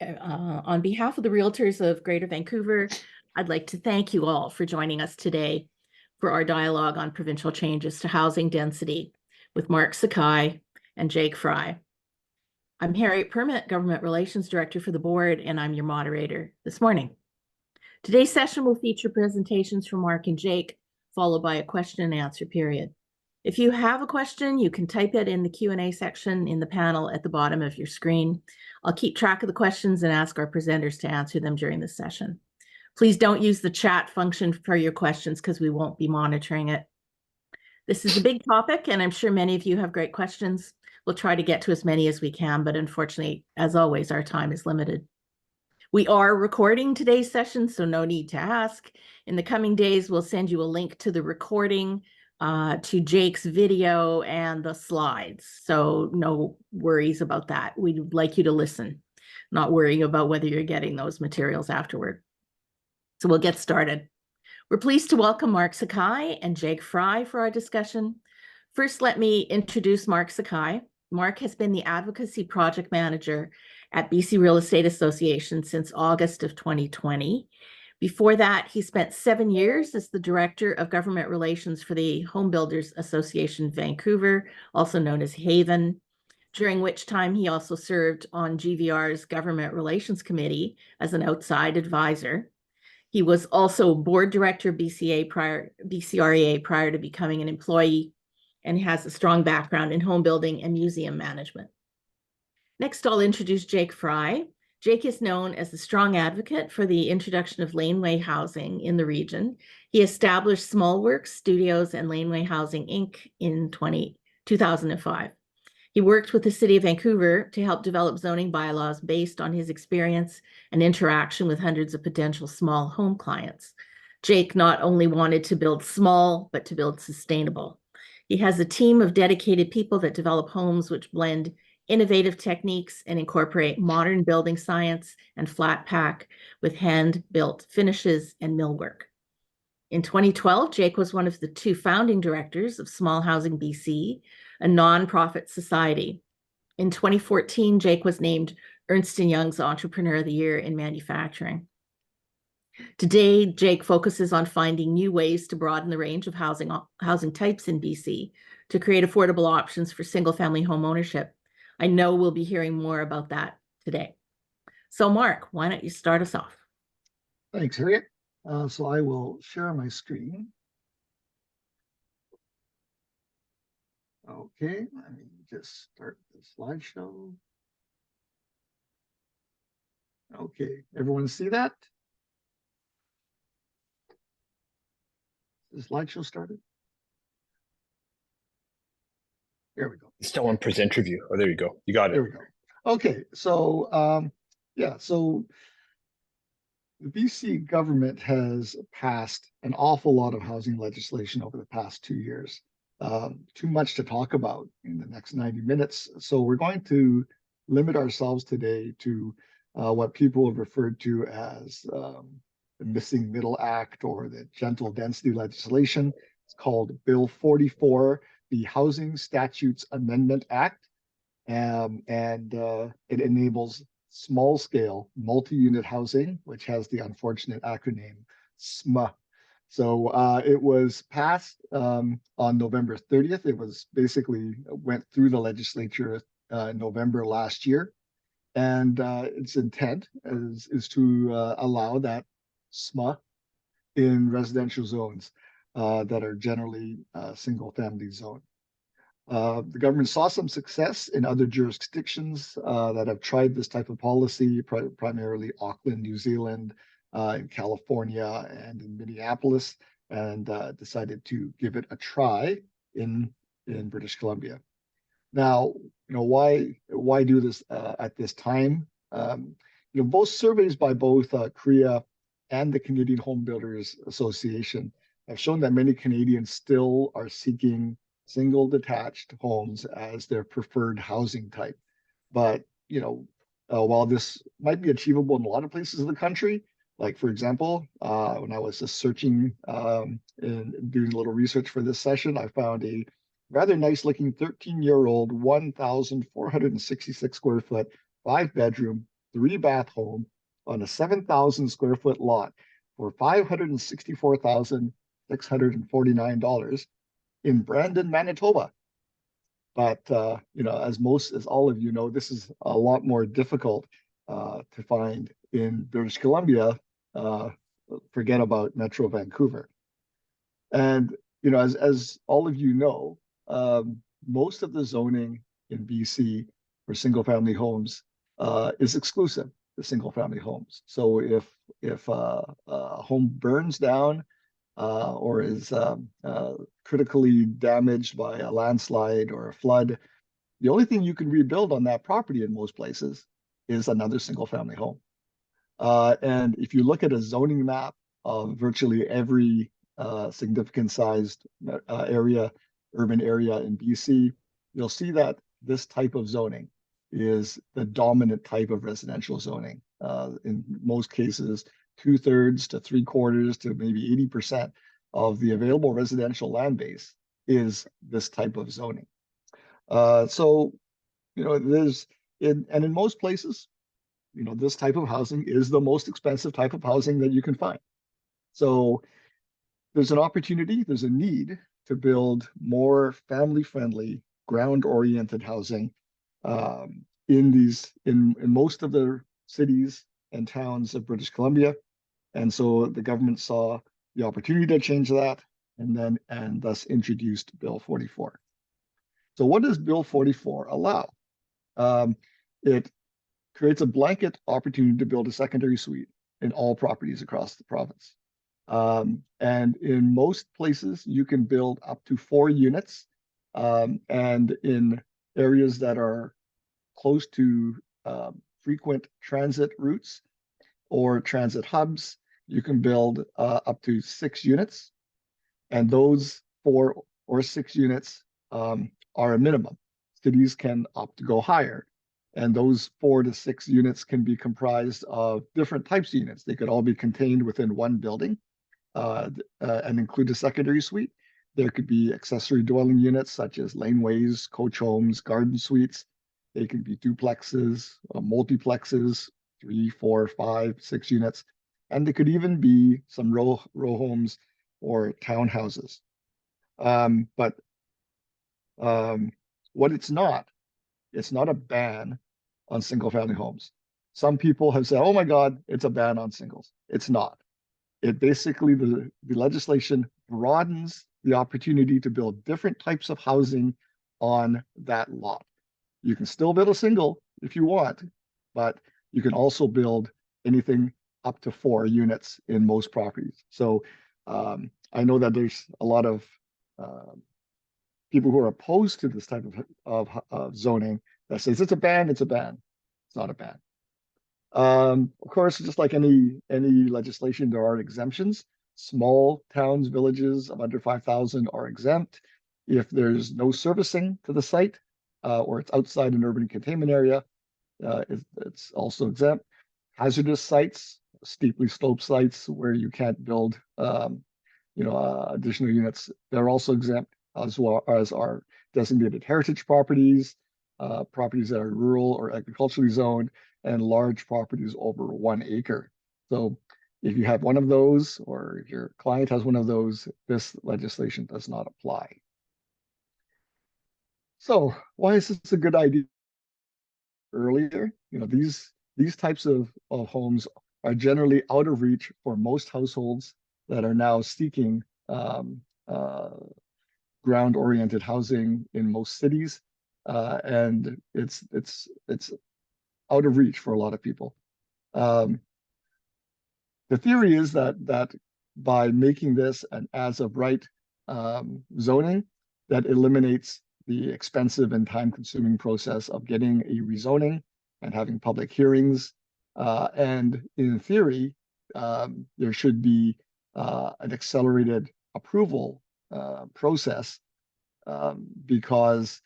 On behalf of the Realtors of Greater Vancouver, I'd like to thank you all for joining us today for our dialogue on provincial changes to housing density with Mark Sakai and Jake Fry. I'm Harriet Permit, Government Relations Director for the board, and I'm your moderator this morning. Today's session will feature presentations from Mark and Jake, followed by a question and answer period. If you have a question, you can type it in the Q&A section in the panel at the bottom of your screen. I'll keep track of the questions and ask our presenters to answer them during the session. Please don't use the chat function for your questions because we won't be monitoring it. This is a big topic, and I'm sure many of you have great questions. We'll try to get to as many as we can, but unfortunately, as always, our time is limited. We are recording today's session, so no need to ask. In the coming days, we'll send you a link to the recording, to Jake's video and the slides. So no worries about that. We'd like you to listen, not worrying about whether you're getting those materials afterward. So we'll get started. We're pleased to welcome Mark Sakai and Jake Fry for our discussion. First, let me introduce Mark Sakai. Mark has been the Advocacy Project Manager at BC Real Estate Association since August of 2020. Before that, he spent 7 years as the Director of Government Relations for the Home Builders Association Vancouver, also known as Haven, during which time he also served on GVR's Government Relations Committee as an outside advisor. He was also board director of BCREA prior to becoming an employee, and has a strong background in home building and museum management. Next, I'll introduce Jake Fry. Jake is known as a strong advocate for the introduction of laneway housing in the region. He established Small Works Studios and Laneway Housing, Inc. in 2005. He worked with the City of Vancouver to help develop zoning bylaws based on his experience and interaction with hundreds of potential small home clients. Jake not only wanted to build small, but to build sustainable. He has a team of dedicated people that develop homes which blend innovative techniques and incorporate modern building science and flat pack with hand-built finishes and millwork. In 2012, Jake was one of the 2 founding directors of Small Housing BC, a nonprofit society. In 2014, Jake was named Ernst & Young's Entrepreneur of the Year in Manufacturing. Today, Jake focuses on finding new ways to broaden the range of housing types in BC to create affordable options for single-family home ownership. I know we'll be hearing more about that today. So Mark, why don't you start us off? Thanks, Harriet. So I will share my screen. Okay, let me just start the slideshow. Okay, everyone see that? The slideshow started? There we go. Still on presenter view. Oh, there you go. You got it. There we go. Okay, so yeah, so the BC government has passed an awful lot of housing legislation over the past 2 years. Too much to talk about in the next 90 minutes. So we're going to limit ourselves today to what people have referred to as the Missing Middle Act, or the Gentle Density legislation. It's called Bill 44, the Housing Statutes Amendment Act, and it enables small-scale multi-unit housing, which has the unfortunate acronym SMA. So it was passed on November 30th. It was basically went through the legislature November last year, and its intent is to allow that SMA in residential zones that are generally single-family zone. The government saw some success in other jurisdictions that have tried this type of policy, primarily Auckland, New Zealand, in California, and in Minneapolis, and decided to give it a try in British Columbia. Now, why do this at this time? Both surveys by both CREA and the Canadian Home Builders Association have shown that many Canadians still are seeking single detached homes as their preferred housing type. But, while this might be achievable in a lot of places in the country, like, for example, when I was just searching and doing a little research for this session, I found a rather nice looking 13-year-old 1,466 square foot, 5-bedroom, 3-bath home on a 7,000 square foot lot for $564,649 in Brandon, Manitoba. But as all of you know, this is a lot more difficult to find in British Columbia. Forget about Metro Vancouver. And as all of you know, most of the zoning in BC for single-family homes is exclusive to single-family homes. So if a home burns down or is critically damaged by a landslide or a flood, the only thing you can rebuild on that property in most places is another single-family home. And if you look at a zoning map of virtually every significant sized urban area in BC, you'll see that this type of zoning is the dominant type of residential zoning. In most cases, 2/3 to 3/4 to maybe 80% of the available residential land base is this type of zoning. So, in most places, this type of housing is the most expensive type of housing that you can find. So there's an opportunity, there's a need to build more family-friendly, ground-oriented housing in most of the cities and towns of British Columbia. And so the government saw the opportunity to change that and thus introduced Bill 44. So what does Bill 44 allow? It creates a blanket opportunity to build a secondary suite in all properties across the province. And in most places, you can build up to 4 units. And in areas that are close to frequent transit routes or transit hubs, you can build up to 6 units. And those 4 or 6 units are a minimum. Cities can opt to go higher. And those 4 to 6 units can be comprised of different types of units. They could all be contained within one building and include a secondary suite. There could be accessory dwelling units such as laneways, coach homes, garden suites. They could be duplexes, multiplexes, 3, 4, 5, 6 units. And they could even be some row homes or townhouses. But what it's not a ban on single-family homes. Some people have said, oh my God, it's a ban on singles. It's not. It basically, the legislation broadens the opportunity to build different types of housing on that lot. You can still build a single if you want, but you can also build anything up to 4 units in most properties. So I know that there's a lot of people who are opposed to this type of zoning that says it's a ban, it's a ban. It's not a ban. Of course, just like any legislation, there are exemptions. Small towns, villages of under 5,000 are exempt. If there's no servicing to the site or it's outside an urban containment area, it's also exempt. Hazardous sites, steeply sloped sites where you can't build additional units, they're also exempt, as well as are designated heritage properties, properties that are rural or agriculturally zoned, and large properties over 1 acre. So if you have one of those, or if your client has one of those, this legislation does not apply. So why is this a good idea? Earlier, these types of homes are generally out of reach for most households that are now seeking ground-oriented housing in most cities, and it's out of reach for a lot of people. The theory is that by making this an as-of-right zoning, that eliminates the expensive and time-consuming process of getting a rezoning and having public hearings. And in theory, there should be an accelerated approval process because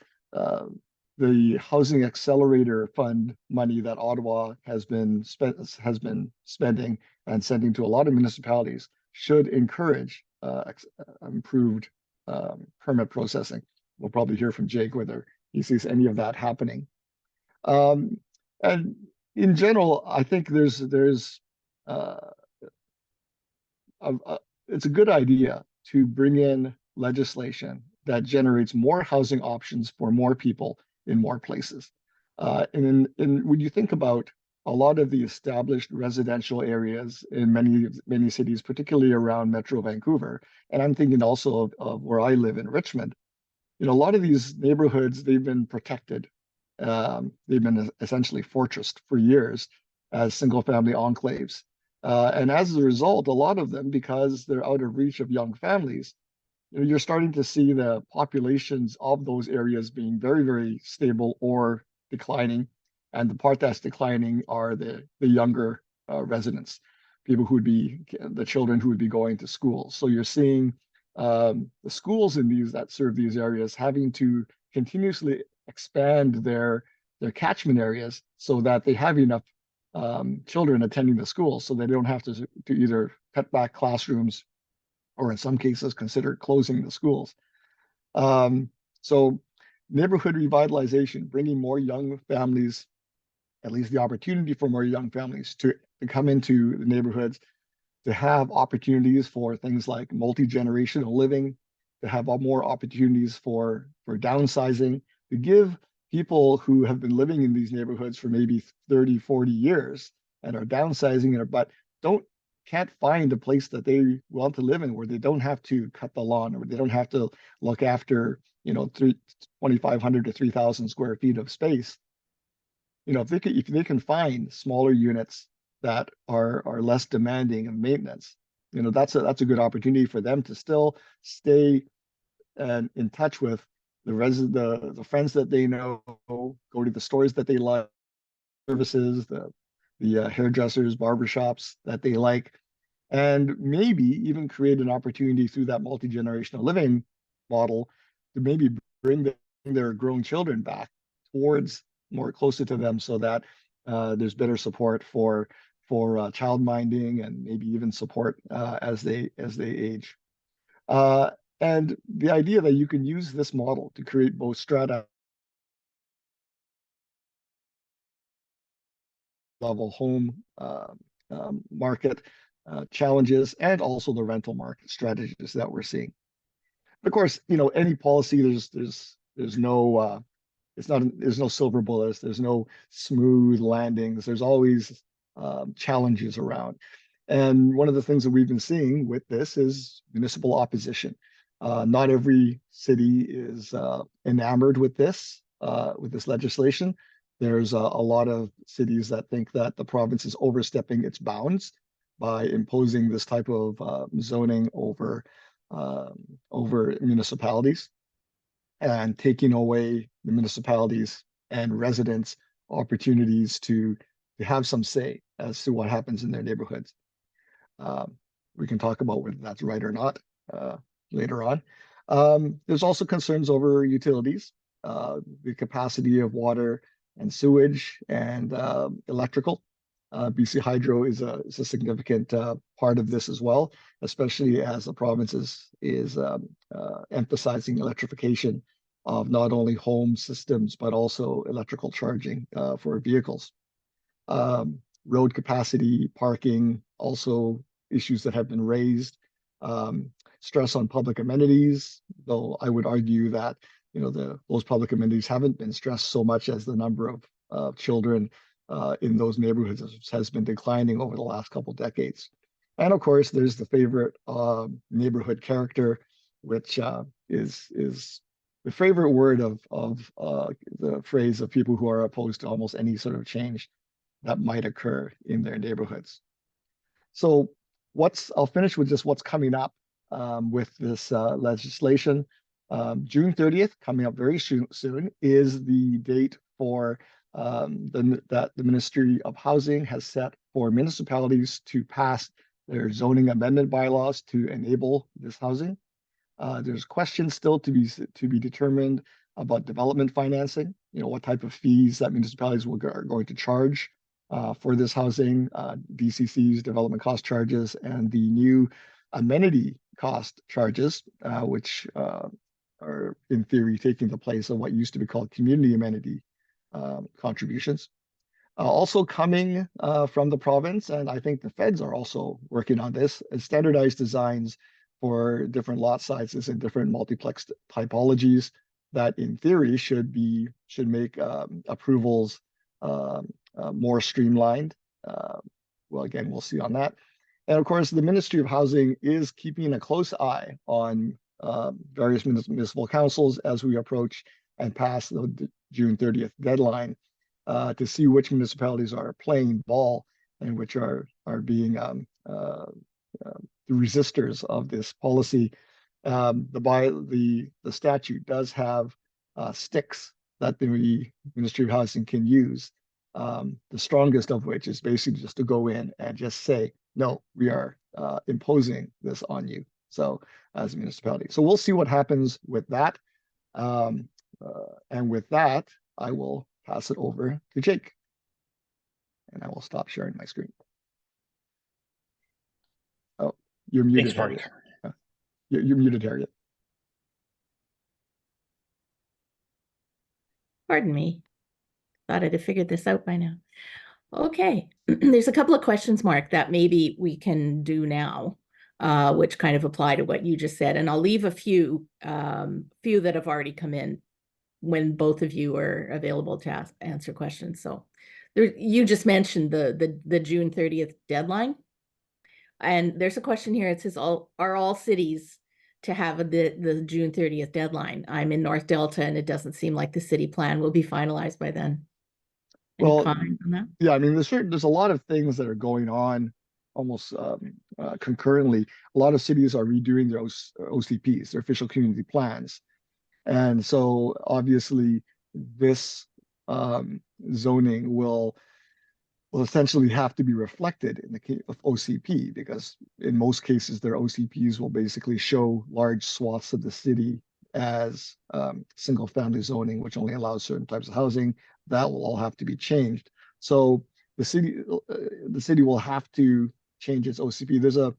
the Housing Accelerator Fund money that Ottawa has been spending and sending to a lot of municipalities should encourage improved permit processing. We'll probably hear from Jake whether he sees any of that happening. And in general, I think there's uh, it's a good idea to bring in legislation that generates more housing options for more people in more places. When you think about a lot of the established residential areas in many cities, particularly around Metro Vancouver, and I'm thinking also of where I live in Richmond, a lot of these neighborhoods, they've been protected. They've been essentially fortressed for years as single family enclaves. And as a result, a lot of them, because they're out of reach of young families, you're starting to see the populations of those areas being very, very stable or declining. And the part that's declining are the younger residents, people who would be the children who would be going to school. So you're seeing the schools in these that serve these areas having to continuously expand their catchment areas so that they have enough children attending the school, so they don't have to either cut back classrooms or in some cases consider closing the schools. Um, so neighborhood revitalization, bringing more young families, at least the opportunity for more young families to come into the neighborhoods, to have opportunities for things like multi-generational living, to have more opportunities for downsizing, to give people who have been living in these neighborhoods for maybe 30, 40 years and are downsizing but don't can't find a place that they want to live in where they don't have to cut the lawn or they don't have to look after, 2,500 to 3,000 square feet of space. If they can find smaller units that are less demanding of maintenance, that's a good opportunity for them to still stay and in touch with the friends that they know, go to the stores that they like, services, the hairdressers, barbershops that they like, and maybe even create an opportunity through that multi-generational living model to maybe bring their grown children back towards more closer to them so that there's better support for child minding and maybe even support as they age. Uh, and the idea that you can use this model to create both strata level home market challenges and also the rental market strategies that we're seeing. Of course, any policy there's no there's no silver bullets, there's no smooth landings, there's always challenges around. And one of the things that we've been seeing with this is municipal opposition. Not every city is enamored with this legislation. There's a lot of cities that think that the province is overstepping its bounds by imposing this type of zoning over municipalities and taking away the municipalities and residents opportunities to have some say as to what happens in their neighborhoods. Um, we can talk about whether that's right or not later on. There's also concerns over utilities, the capacity of water and sewage and electrical. BC Hydro is a significant part of this as well, especially as the province is emphasizing electrification of not only home systems, but also electrical charging for vehicles. Road capacity, parking, also issues that have been raised. Stress on public amenities, though I would argue that those public amenities haven't been stressed so much as the number of children in those neighborhoods has been declining over the last couple decades. And of course, there's the favorite neighborhood character, which is the favorite word of the phrase of people who are opposed to almost any sort of change that might occur in their neighborhoods. So I'll finish with just what's coming up with this legislation. June 30th, coming up very soon, is the date for that the Ministry of Housing has set for municipalities to pass their zoning amendment bylaws to enable this housing. There's questions still to be determined about development financing. What type of fees that municipalities are going to charge for this housing, DCCs, development cost charges, and the new amenity cost charges, which are in theory taking the place of what used to be called community amenity contributions. Also coming from the province, and I think the feds are also working on this, is standardized designs for different lot sizes and different multiplex typologies that in theory should make approvals more streamlined. Well, again, we'll see on that. And of course, the Ministry of Housing is keeping a close eye on various municipal councils as we approach and pass the June 30th deadline to see which municipalities are playing ball and which are being the resistors of this policy. The statute does have sticks that the Ministry of Housing can use. The strongest of which is basically just to go in and just say, no, we are imposing this on you. So as a municipality. So we'll see what happens with that. And with that, I will pass it over to Jake. And I will stop sharing my screen. Oh, you're muted, Thanks, Mark. Harriet. You're muted, Harriet. Pardon me. Thought I'd have figured this out by now. Okay, there's a couple of questions, Mark, that maybe we can do now, which kind of apply to what you just said. And I'll leave a few that have already come in when both of you are available to answer questions. So you just mentioned the June 30th deadline. And there's a question here. It says, are all cities to have the June 30th deadline? I'm in North Delta, and it doesn't seem like the city plan will be finalized by then. Any Well, comment on that? yeah, I mean, there's a lot of things that are going on almost concurrently. A lot of cities are redoing their OCPs, their official community plans. And so obviously this zoning will essentially have to be reflected in the case of OCP, because in most cases their OCPs will basically show large swaths of the city as single family zoning, which only allows certain types of housing. That will all have to be changed. So the city will have to change its OCP. There's a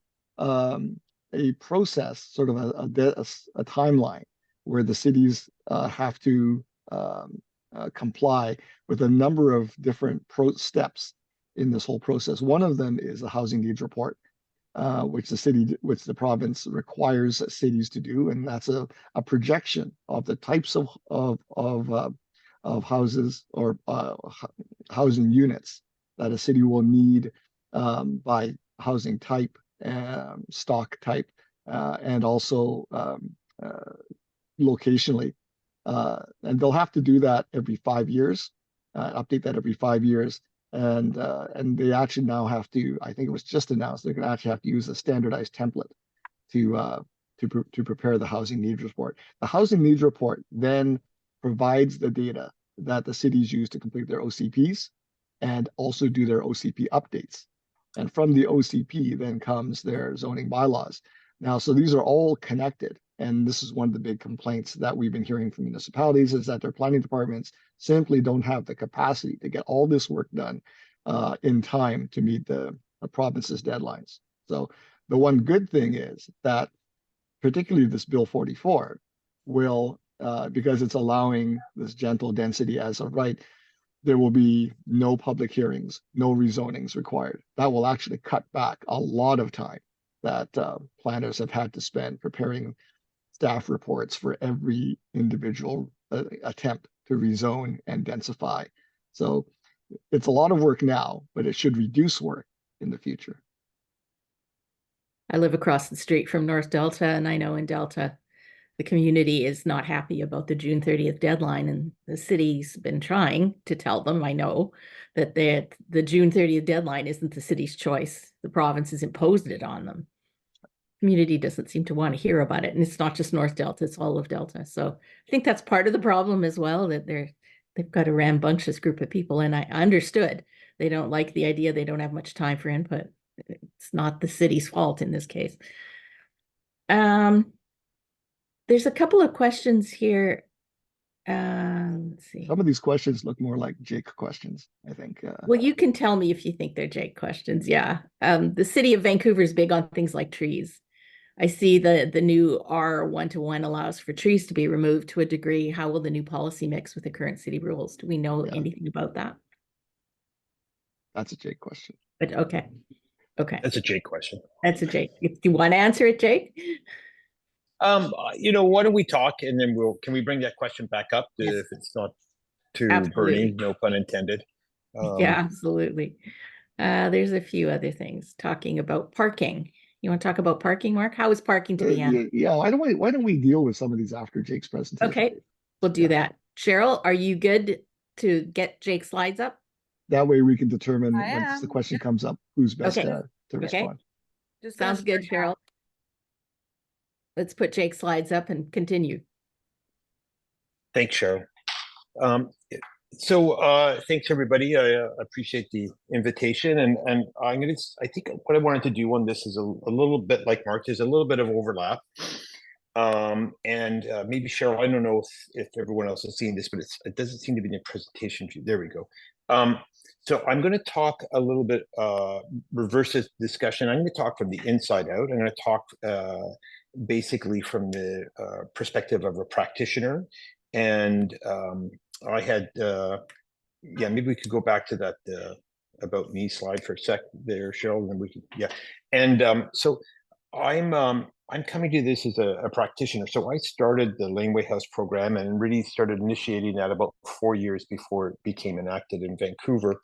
process, sort of a timeline where the cities have to comply with a number of different steps in this whole process. One of them is a housing needs report, which the province requires cities to do, and that's a projection of the types of houses or housing units that a city will need by housing type, stock type, and also locationally. And they'll have to do that every 5 years, update that every 5 years. And they actually now have to, I think it was just announced, they're going to actually have to use a standardized template to prepare the housing needs report. The housing needs report then provides the data that the cities use to complete their OCPs and also do their OCP updates. And from the OCP then comes their zoning bylaws. Now, so these are all connected. And this is one of the big complaints that we've been hearing from municipalities, is that their planning departments simply don't have the capacity to get all this work done in time to meet the province's deadlines. So the one good thing is that particularly this Bill 44 will, because it's allowing this gentle density as of right, there will be no public hearings, no rezonings required. That will actually cut back a lot of time that planners have had to spend preparing staff reports for every individual attempt to rezone and densify. So it's a lot of work now, but it should reduce work in the future. I live across the street from North Delta, and I know in Delta, the community is not happy about the June 30th deadline, and the city's been trying to tell them, I know, that the June 30th deadline isn't the city's choice. The province has imposed it on them. Community doesn't seem to want to hear about it. And it's not just North Delta, it's all of Delta. So I think that's part of the problem as well, that they've got a rambunctious group of people. And I understood they don't like the idea, they don't have much time for input. It's not the city's fault in this case. There's a couple of questions here. Let's see. Some of these questions look more like Jake questions, I think. Well, you can tell me if you think they're Jake questions. Yeah. The city of Vancouver is big on things like trees. I see the new R 1-to-1 allows for trees to be removed to a degree. How will the new policy mix with the current city rules? Do we know anything about that? That's a Jake question. But okay. That's a Jake question. That's a Jake. Do you want to answer it, Jake? Why don't we talk and then can we bring that question back up Yes. if it's not too Absolutely. burning, no pun intended. Yeah, absolutely. There's a few other things talking about parking. You want to talk about parking, Mark? How is parking to be handled? Yeah, why don't we deal with some of these after Jake's presentation? Okay, we'll do Yeah. that. Cheryl, are you good to get Jake's slides up? That way we can determine I once the am. question comes up, who's best Okay. to respond. Just gonna Sounds good, start now. Cheryl. Let's put Jake's slides up and continue. Thanks, Cheryl. Thanks everybody. I appreciate the invitation, and I think what I wanted to do on this is a little bit like Mark. There's a little bit of overlap, and maybe Cheryl. I don't know if everyone else has seen this, but it doesn't seem to be in the presentation view. There we go. So I'm going to talk a little bit reverse this discussion. I'm going to talk from the inside out. I'm going to talk basically from the perspective of a practitioner, and I had, yeah, maybe we could go back to that about me slide for a sec there, Cheryl, and we could, yeah. And so I'm coming to this as a practitioner. So I started the Laneway House program and really started initiating that about 4 years before it became enacted in Vancouver.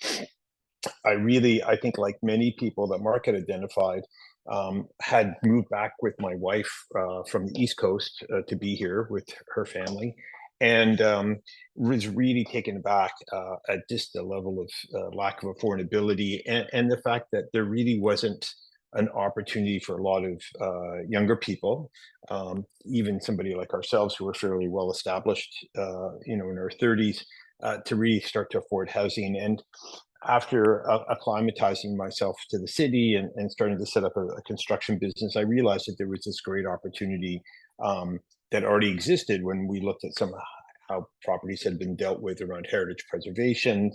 I think like many people that Mark had identified, had moved back with my wife from the East Coast to be here with her family, and was really taken aback at just the level of lack of affordability and the fact that there really wasn't an opportunity for a lot of younger people, even somebody like ourselves who are fairly well established, in our 30s, to really start to afford housing. And after acclimatizing myself to the city and starting to set up a construction business, I realized that there was this great opportunity that already existed when we looked at how properties had been dealt with around heritage preservation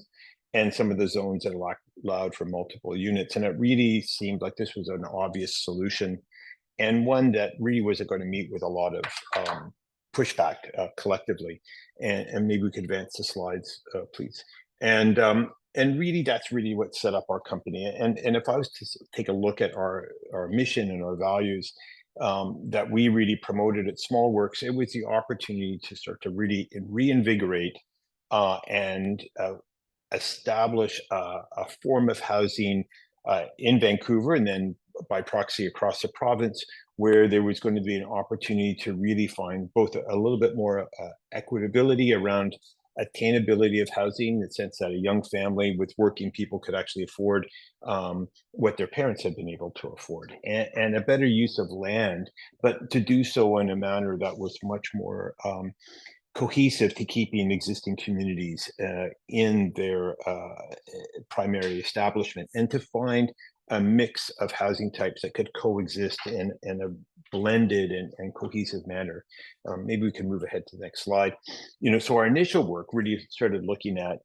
and some of the zones that allowed for multiple units. And it really seemed like this was an obvious solution, and one that really wasn't going to meet with a lot of pushback collectively. And maybe we could advance the slides, please. And really, that's really what set up our company. And if I was to take a look at our mission and our values that we really promoted at SmallWorks, it was the opportunity to start to really reinvigorate and establish a form of housing in Vancouver, and then by proxy across the province, where there was going to be an opportunity to really find both a little bit more equitability around attainability of housing, in the sense that a young family with working people could actually afford what their parents had been able to afford, and a better use of land, but to do so in a manner that was much more cohesive to keeping existing communities in their primary establishment, and to find a mix of housing types that could coexist in a blended and cohesive manner. Maybe we can move ahead to the next slide. So our initial work really started looking at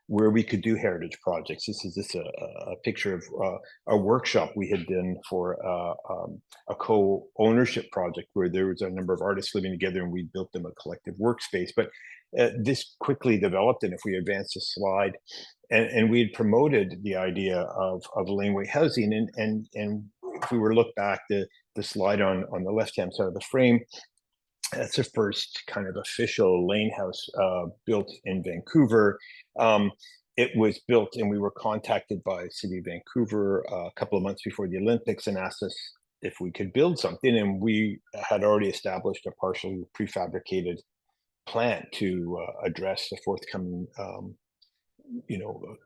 where we could do heritage projects. This is a picture of a workshop we had done for a co-ownership project where there was a number of artists living together, and we built them a collective workspace. But this quickly developed, and if we advance the slide, and we had promoted the idea of laneway housing, and if we were to look back, the slide on the left-hand side of the frame, that's the first kind of official lane house built in Vancouver. It was built, and we were contacted by City of Vancouver a couple of months before the Olympics and asked us if we could build something, and we had already established a partially prefabricated plant to address the forthcoming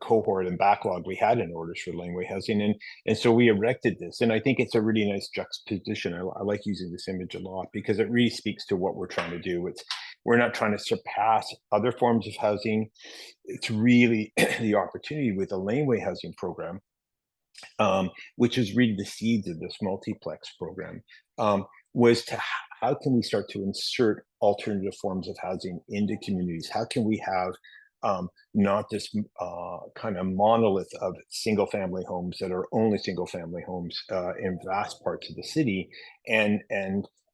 cohort and backlog we had in orders for laneway housing, and so we erected this. And I think it's a really nice juxtaposition. I like using this image a lot because it really speaks to what we're trying to do. We're not trying to surpass other forms of housing. It's really the opportunity with the laneway housing program, which is really the seeds of this multiplex program, was to how can we start to insert alternative forms of housing into communities? How can we have not this kind of monolith of single family homes that are only single family homes in vast parts of the city, and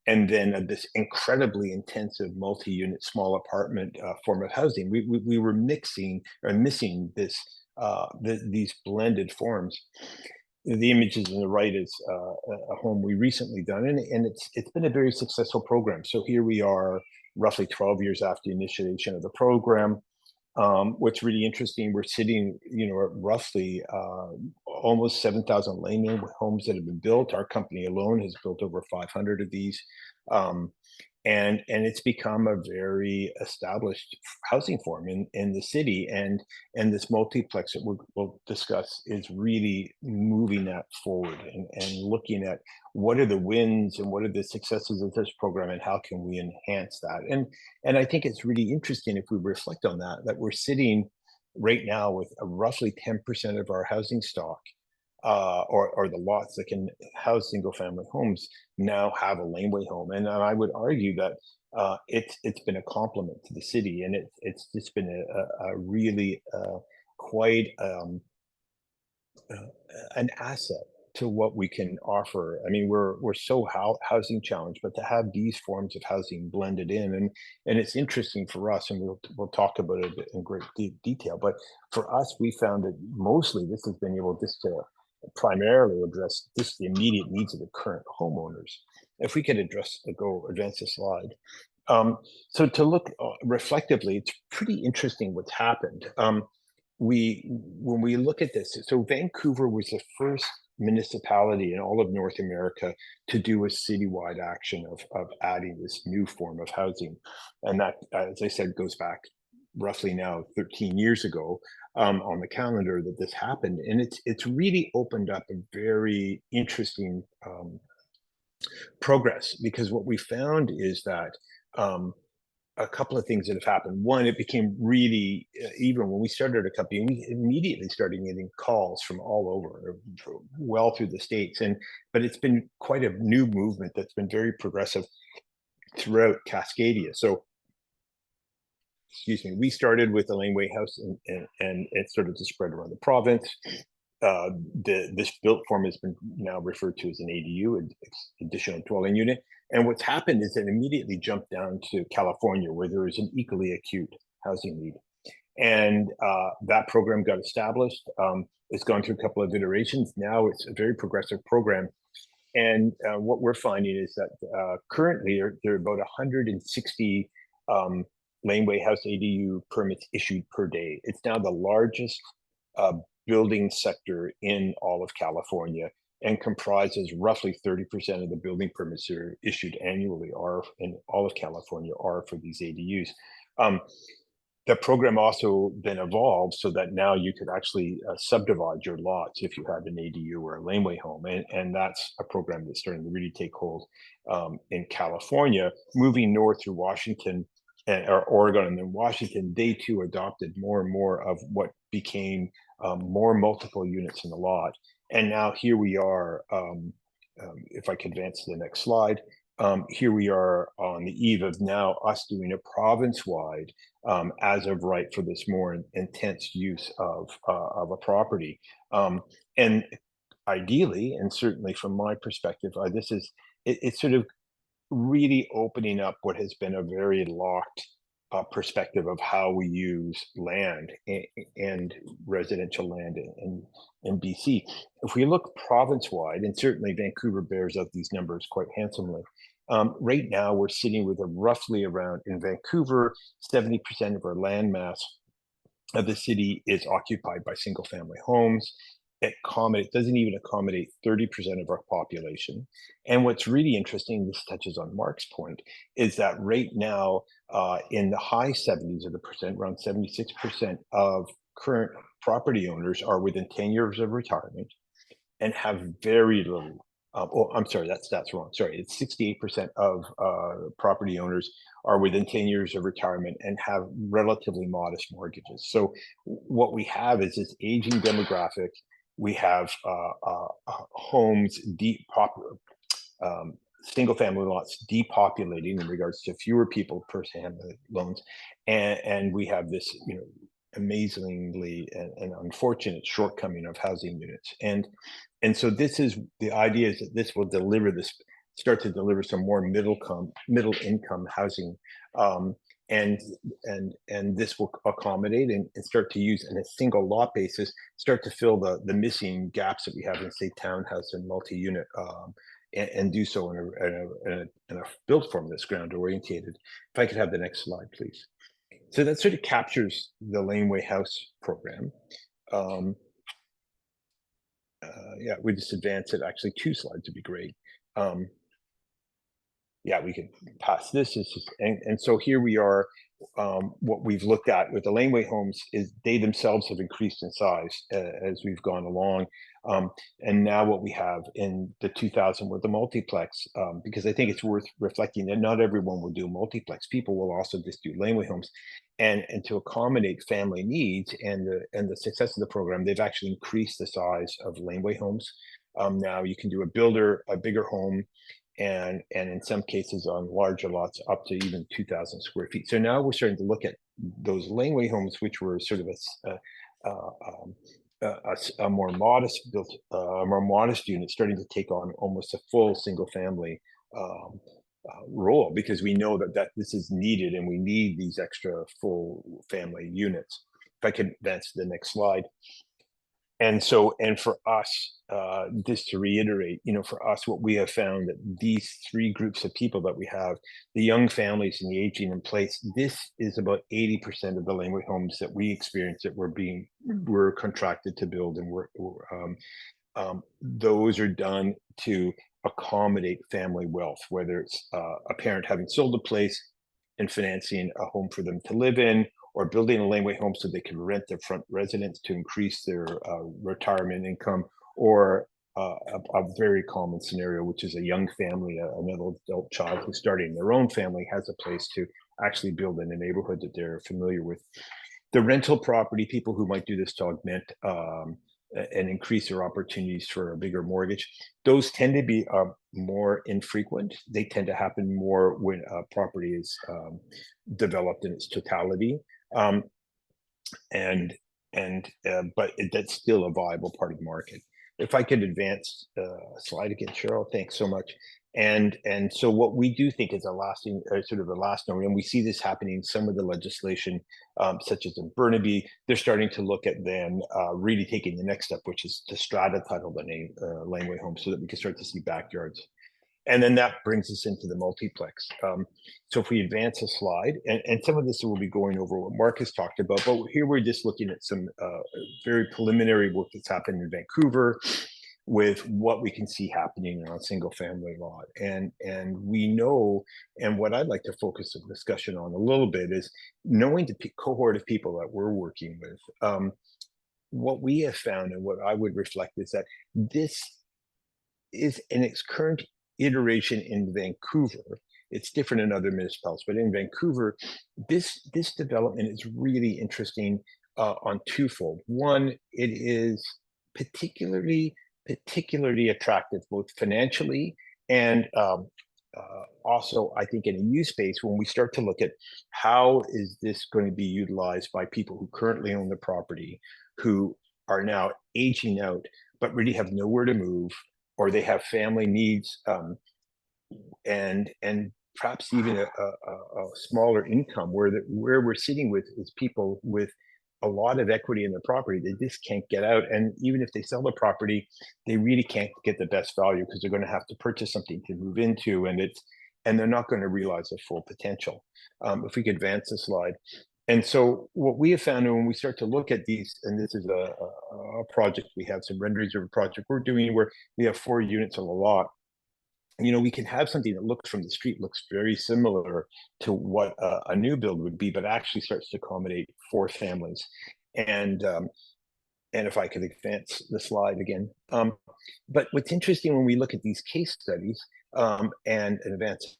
then this incredibly intensive multi-unit small apartment form of housing. We were missing this these blended forms. The images on the right is a home we recently done, and it's been a very successful program. So here we are, roughly 12 years after the initiation of the program. What's really interesting, we're sitting, at roughly almost 7,000 layman homes that have been built. Our company alone has built over 500 of these. And it's become a very established housing form in the city, and this multiplex that we'll discuss is really moving that forward and looking at what are the wins and what are the successes of this program and how can we enhance that. And I think it's really interesting if we reflect on that we're sitting right now with a roughly 10% of our housing stock, or the lots that can house single family homes now have a laneway home. And I would argue that it's been a compliment to the city, and it's just been a really quite an asset to what we can offer. I mean, we're so housing challenged, but to have these forms of housing blended in, and it's interesting for us, and we'll talk about it in great detail. But for us, we found that mostly this has been able just to primarily address just the immediate needs of the current homeowners. If we could advance the slide. So to look reflectively, it's pretty interesting what's happened. When we look at this, so Vancouver was the first municipality in all of North America to do a citywide action of adding this new form of housing. And that, as I said, goes back roughly now 13 years ago on the calendar that this happened. And it's really opened up a very interesting progress, because what we found is that a couple of things that have happened. One, it became really, even when we started a company, we immediately started getting calls from all over, well through the States. But it's been quite a new movement that's been very progressive throughout Cascadia. So, excuse me, we started with the laneway house, and it started to spread around the province. This built form has been now referred to as an ADU, additional dwelling unit. And what's happened is it immediately jumped down to California, where there is an equally acute housing need. And that program got established. It's gone through a couple of iterations. Now it's a very progressive program. And what we're finding is that currently there are about 160 laneway house ADU permits issued per day. It's now the largest building sector in all of California, and comprises roughly 30% of the building permits that are issued annually are in all of California are for these ADUs. The program also then evolved so that now you could actually subdivide your lots if you had an ADU or a laneway home. And that's a program that's starting to really take hold in California. Moving north through Washington or Oregon and then Washington, they too adopted more and more of what became more multiple units in the lot. And now here we are, if I could advance to the next slide, here we are on the eve of now us doing a province-wide as of right for this more intense use of a property. And ideally, and certainly from my perspective, it's sort of really opening up what has been a very locked perspective of how we use land and residential land in BC. If we look province-wide, and certainly Vancouver bears out these numbers quite handsomely, right now we're sitting with a roughly around, in Vancouver, 70% of our land mass of the city is occupied by single family homes. It doesn't even accommodate 30% of our population. And what's really interesting, this touches on Mark's point, is that right now in the high 70s of the percent, around 76% of current property owners are within 10 years of retirement and have very little. I'm sorry, that's wrong. Sorry, it's 68% of property owners are within 10 years of retirement and have relatively modest mortgages. So what we have is this aging demographic. We have homes, single family lots depopulating in regards to fewer people per family loans. And we have this, amazingly and unfortunate shortcoming of housing units. And so this is the idea, is that this will start to deliver some more middle income housing. and this will accommodate and start to use in a single lot basis, start to fill the missing gaps that we have in, say, townhouse and multi-unit, and do so in a built form that's ground orientated. If I could have the next slide, please. So that sort of captures the laneway house program. Yeah, we just advance it. Actually, 2 slides would be great. Yeah, we could pass this. And so here we are. What we've looked at with the laneway homes is they themselves have increased in size as we've gone along. And now what we have in the 2000 with the multiplex, because I think it's worth reflecting that not everyone will do multiplex. People will also just do laneway homes. And to accommodate family needs and the success of the program, they've actually increased the size of laneway homes. Now you can do a bigger home, and in some cases on larger lots up to even 2,000 square feet. So now we're starting to look at those laneway homes, which were sort of a more modest built, more modest unit, starting to take on almost a full single family role, because we know that this is needed and we need these extra full family units. If I could advance to the next slide. And for us, just to reiterate, for us, what we have found that these 3 groups of people that we have, the young families and the aging in place, this is about 80% of the laneway homes that we experience that we're contracted to build, and those are done to accommodate family wealth, whether it's a parent having sold a place and financing a home for them to live in, or building a laneway home so they can rent their front residence to increase their retirement income, or a very common scenario, which is a young family, an adult child who's starting their own family, has a place to actually build in a neighborhood that they're familiar with. The rental property, people who might do this to augment and increase their opportunities for a bigger mortgage, those tend to be more infrequent. They tend to happen more when a property is developed in its totality. But that's still a viable part of the market. If I could advance a slide again, Cheryl, thanks so much. And so what we do think is a lasting, sort of a last note, and we see this happening in some of the legislation, such as in Burnaby, they're starting to look at then really taking the next step, which is to strata title the name laneway home, so that we can start to see backyards. And then that brings us into the multiplex. So if we advance a slide, and some of this will be going over what Mark has talked about, but here we're just looking at some very preliminary work that's happened in Vancouver with what we can see happening on a single family lot. And we know, and what I'd like to focus the discussion on a little bit is knowing the cohort of people that we're working with. What we have found, and what I would reflect, is that this is in its current iteration in Vancouver. It's different in other municipalities, but in Vancouver, this development is really interesting on twofold. One, it is particularly attractive, both financially and also, I think, in a use space, when we start to look at how is this going to be utilized by people who currently own the property, who are now aging out, but really have nowhere to move, or they have family needs, and perhaps even a smaller income, where we're sitting with is people with a lot of equity in the property. They just can't get out, and even if they sell the property, they really can't get the best value, because they're going to have to purchase something to move into, and they're not going to realize their full potential. If we could advance the slide. And so what we have found, when we start to look at these, and this is a project, we have some renderings of a project we're doing where we have 4 units on a lot. We can have something that looks from the street, looks very similar to what a new build would be, but actually starts to accommodate 4 families. And if I could advance the slide again. But what's interesting when we look at these case studies, and advance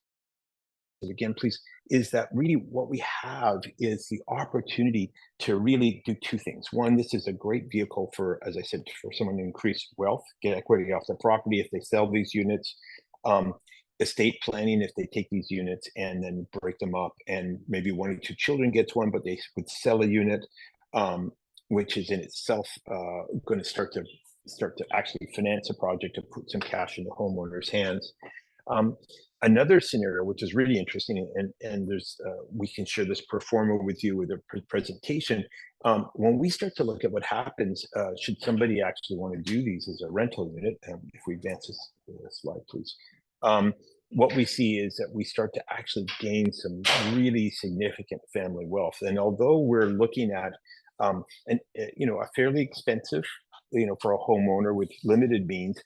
it again, please, is that really what we have is the opportunity to really do 2 things. One, this is a great vehicle for, as I said, for someone to increase wealth, get equity off the property if they sell these units. Estate planning, if they take these units and then break them up, and maybe 1 or 2 children gets one, but they would sell a unit, which is in itself going to start to actually finance a project to put some cash in the homeowner's hands. Another scenario, which is really interesting, and there's we can share this pro forma with you with a presentation. When we start to look at what happens, should somebody actually want to do these as a rental unit, if we advance this slide, please. What we see is that we start to actually gain some really significant family wealth. And although we're looking at a fairly expensive, for a homeowner with limited means,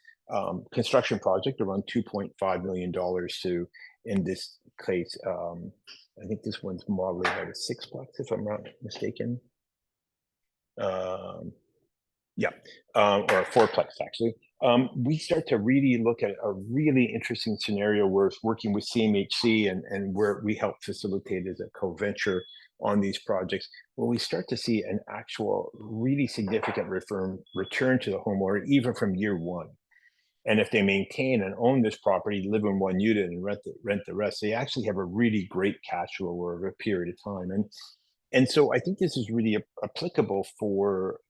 construction project around $2.5 million to, in this case, I think this one's modeled out a sixplex, if I'm not mistaken. Yeah, or a fourplex actually. We start to really look at a really interesting scenario where it's working with CMHC and where we help facilitate as a co-venture on these projects, when we start to see an actual really significant return to the homeowner, even from year one. And if they maintain and own this property, live in one unit and rent the rest, they actually have a really great cash flow over a period of time. And so I think this is really applicable for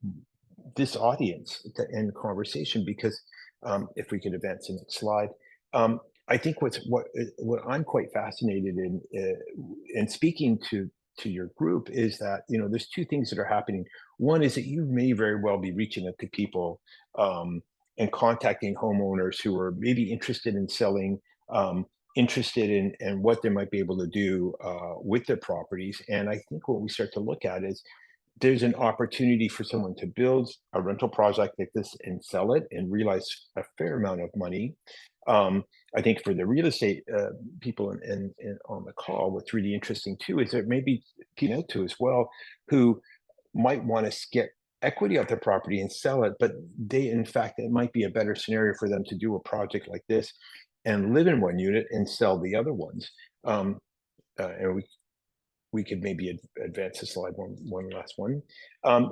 this audience to end conversation, because if we could advance the next slide. I think what I'm quite fascinated in speaking to your group is that, there's two things that are happening. One is that you may very well be reaching out to people and contacting homeowners who are maybe interested in selling, interested in what they might be able to do with their properties. And I think what we start to look at is there's an opportunity for someone to build a rental project like this and sell it and realize a fair amount of money. I think for the real estate people on the call, what's really interesting too is there may be people out too as well who might want to get equity of their property and sell it, but in fact, it might be a better scenario for them to do a project like this and live in one unit and sell the other ones. And we could maybe advance the slide one last one,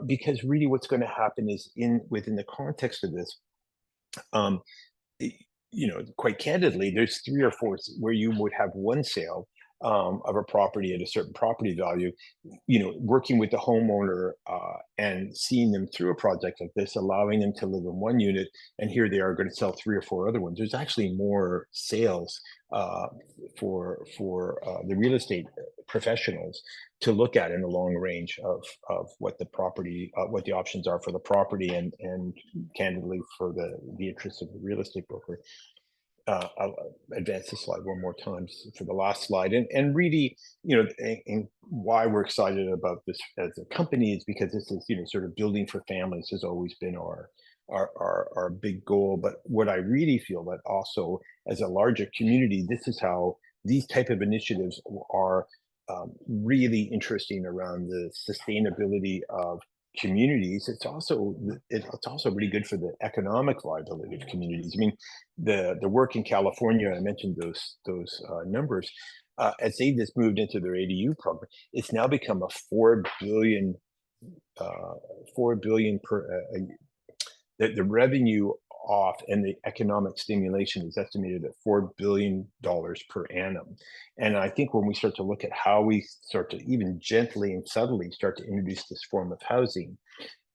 because really what's going to happen is within the context of this, quite candidly, there's 3 or 4 where you would have one sale of a property at a certain property value, working with the homeowner and seeing them through a project like this, allowing them to live in one unit, and here they are going to sell 3 or 4 other ones. There's actually more sales for the real estate professionals to look at in the long range of what the property, what the options are for the property, and candidly for the interests of the real estate broker. I'll advance the slide one more time for the last slide, and really, and why we're excited about this as a company is because this is, sort of building for families has always been our big goal. But what I really feel that also as a larger community, this is how these type of initiatives are really interesting around the sustainability of communities. It's also really good for the economic viability of communities. I mean, the work in California, I mentioned those numbers, as they just moved into their ADU program, it's now become a $4 billion per the revenue off, and the economic stimulation is estimated at $4 billion per annum. And I think when we start to look at how we start to even gently and subtly start to introduce this form of housing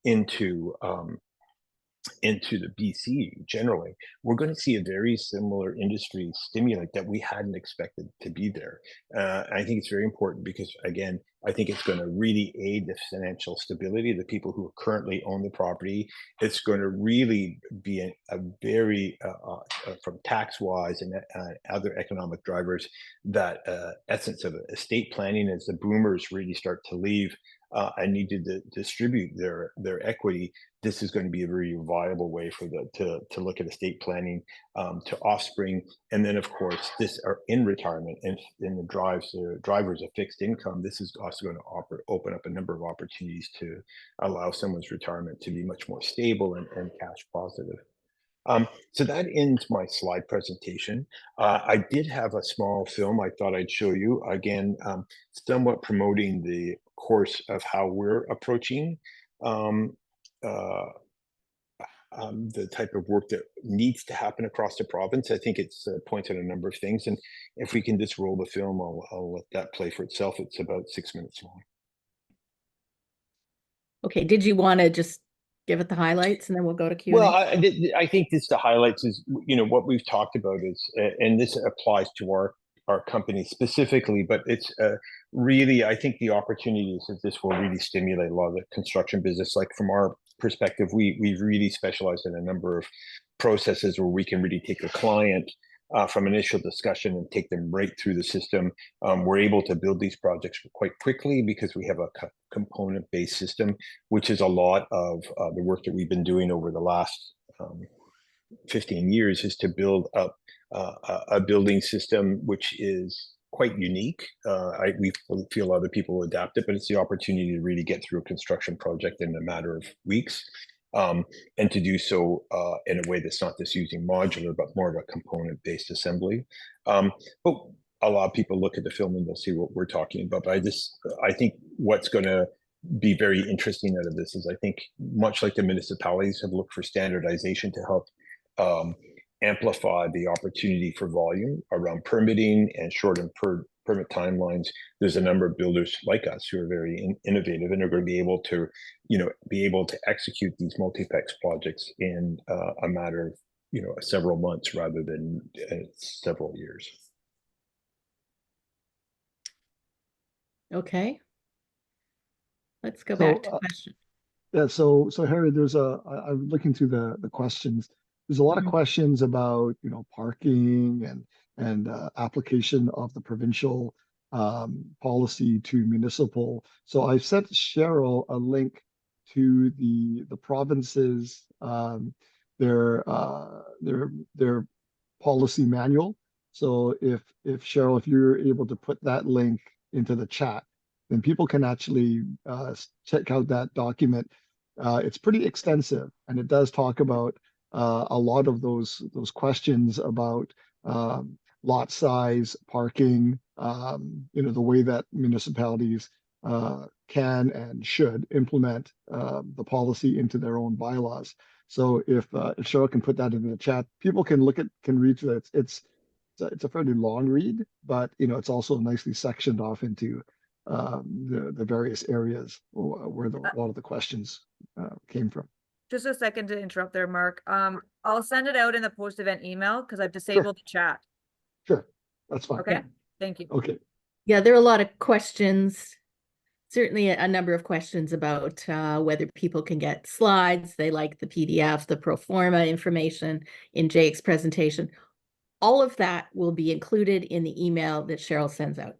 into the BC generally, we're going to see a very similar industry stimulate that we hadn't expected to be there. I think it's very important because, again, I think it's going to really aid the financial stability of the people who currently own the property. It's going to really be a very, from tax-wise and other economic drivers, that essence of estate planning as the boomers really start to leave and need to distribute their equity. This is going to be a very viable way for to look at estate planning to offspring, and then of course this are in retirement and in the drivers of fixed income. This is also going to open up a number of opportunities to allow someone's retirement to be much more stable and cash positive. So that ends my slide presentation. I did have a small film I thought I'd show you, again, somewhat promoting the course of how we're approaching the type of work that needs to happen across the province. I think it's points out a number of things, and if we can just roll the film, I'll let that play for itself. It's about 6 minutes long. Okay, did you want to just give it the highlights, and then we'll go to Well, Q&A? I think this the highlights is, what we've talked about is, and this applies to our company specifically, but it's really, I think the opportunity is that this will really stimulate a lot of the construction business. Like from our perspective, we've really specialized in a number of processes where we can really take a client from initial discussion and take them right through the system. We're able to build these projects quite quickly because we have a component-based system, which is a lot of the work that we've been doing over the last 15 years, is to build up a building system which is quite unique. We feel other people will adapt it, but it's the opportunity to really get through a construction project in a matter of weeks. And to do so in a way that's not just using modular, but more of a component-based assembly. But a lot of people look at the film and they'll see what we're talking about. But I think what's going to be very interesting out of this is, I think, much like the municipalities have looked for standardization to help amplify the opportunity for volume around permitting and shorten permit timelines. There's a number of builders like us who are very innovative and are going to be able to, execute these multiplex projects in a matter of, several months rather than several years. Okay. Let's go back to question. Yeah, so Harry, I'm looking through the questions. There's a lot of questions about, parking and application of the provincial policy to municipal. So I sent Cheryl a link to the province's their policy manual. So if Cheryl, if you're able to put that link into the chat, then people can actually check out that document. It's pretty extensive, and it does talk about a lot of those questions about lot size, parking, the way that municipalities can and should implement the policy into their own bylaws. So if Cheryl can put that into the chat, people can read through it. It's a fairly long read, but it's also nicely sectioned off into the various areas where a lot of the questions came from. Just a second to interrupt there, Mark. I'll send it out in the post-event email because I've disabled the chat. Sure, that's fine. Okay, thank you. Okay. Yeah, there are a lot of questions, certainly a number of questions about whether people can get slides. They like the PDF, the pro forma information in Jake's presentation. All of that will be included in the email that Cheryl sends out.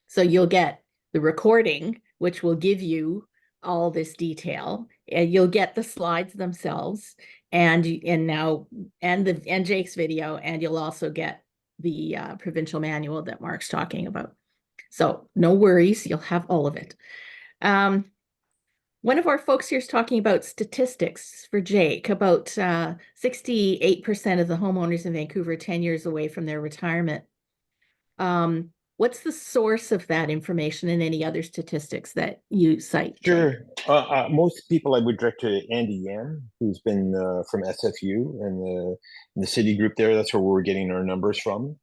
So you'll get the recording, which will give you all this detail, and you'll get the slides themselves and Jake's video, and you'll also get the provincial manual that Mark's talking about. So no worries, you'll have all of it. One of our folks here is talking about statistics for Jake. About 68% of the homeowners in Vancouver are 10 years away from their retirement. What's the source of that information and any other statistics that you cite? Sure. Most people I would direct to Andy Yan, who's been from SFU and the city group there. That's where we're getting our numbers from.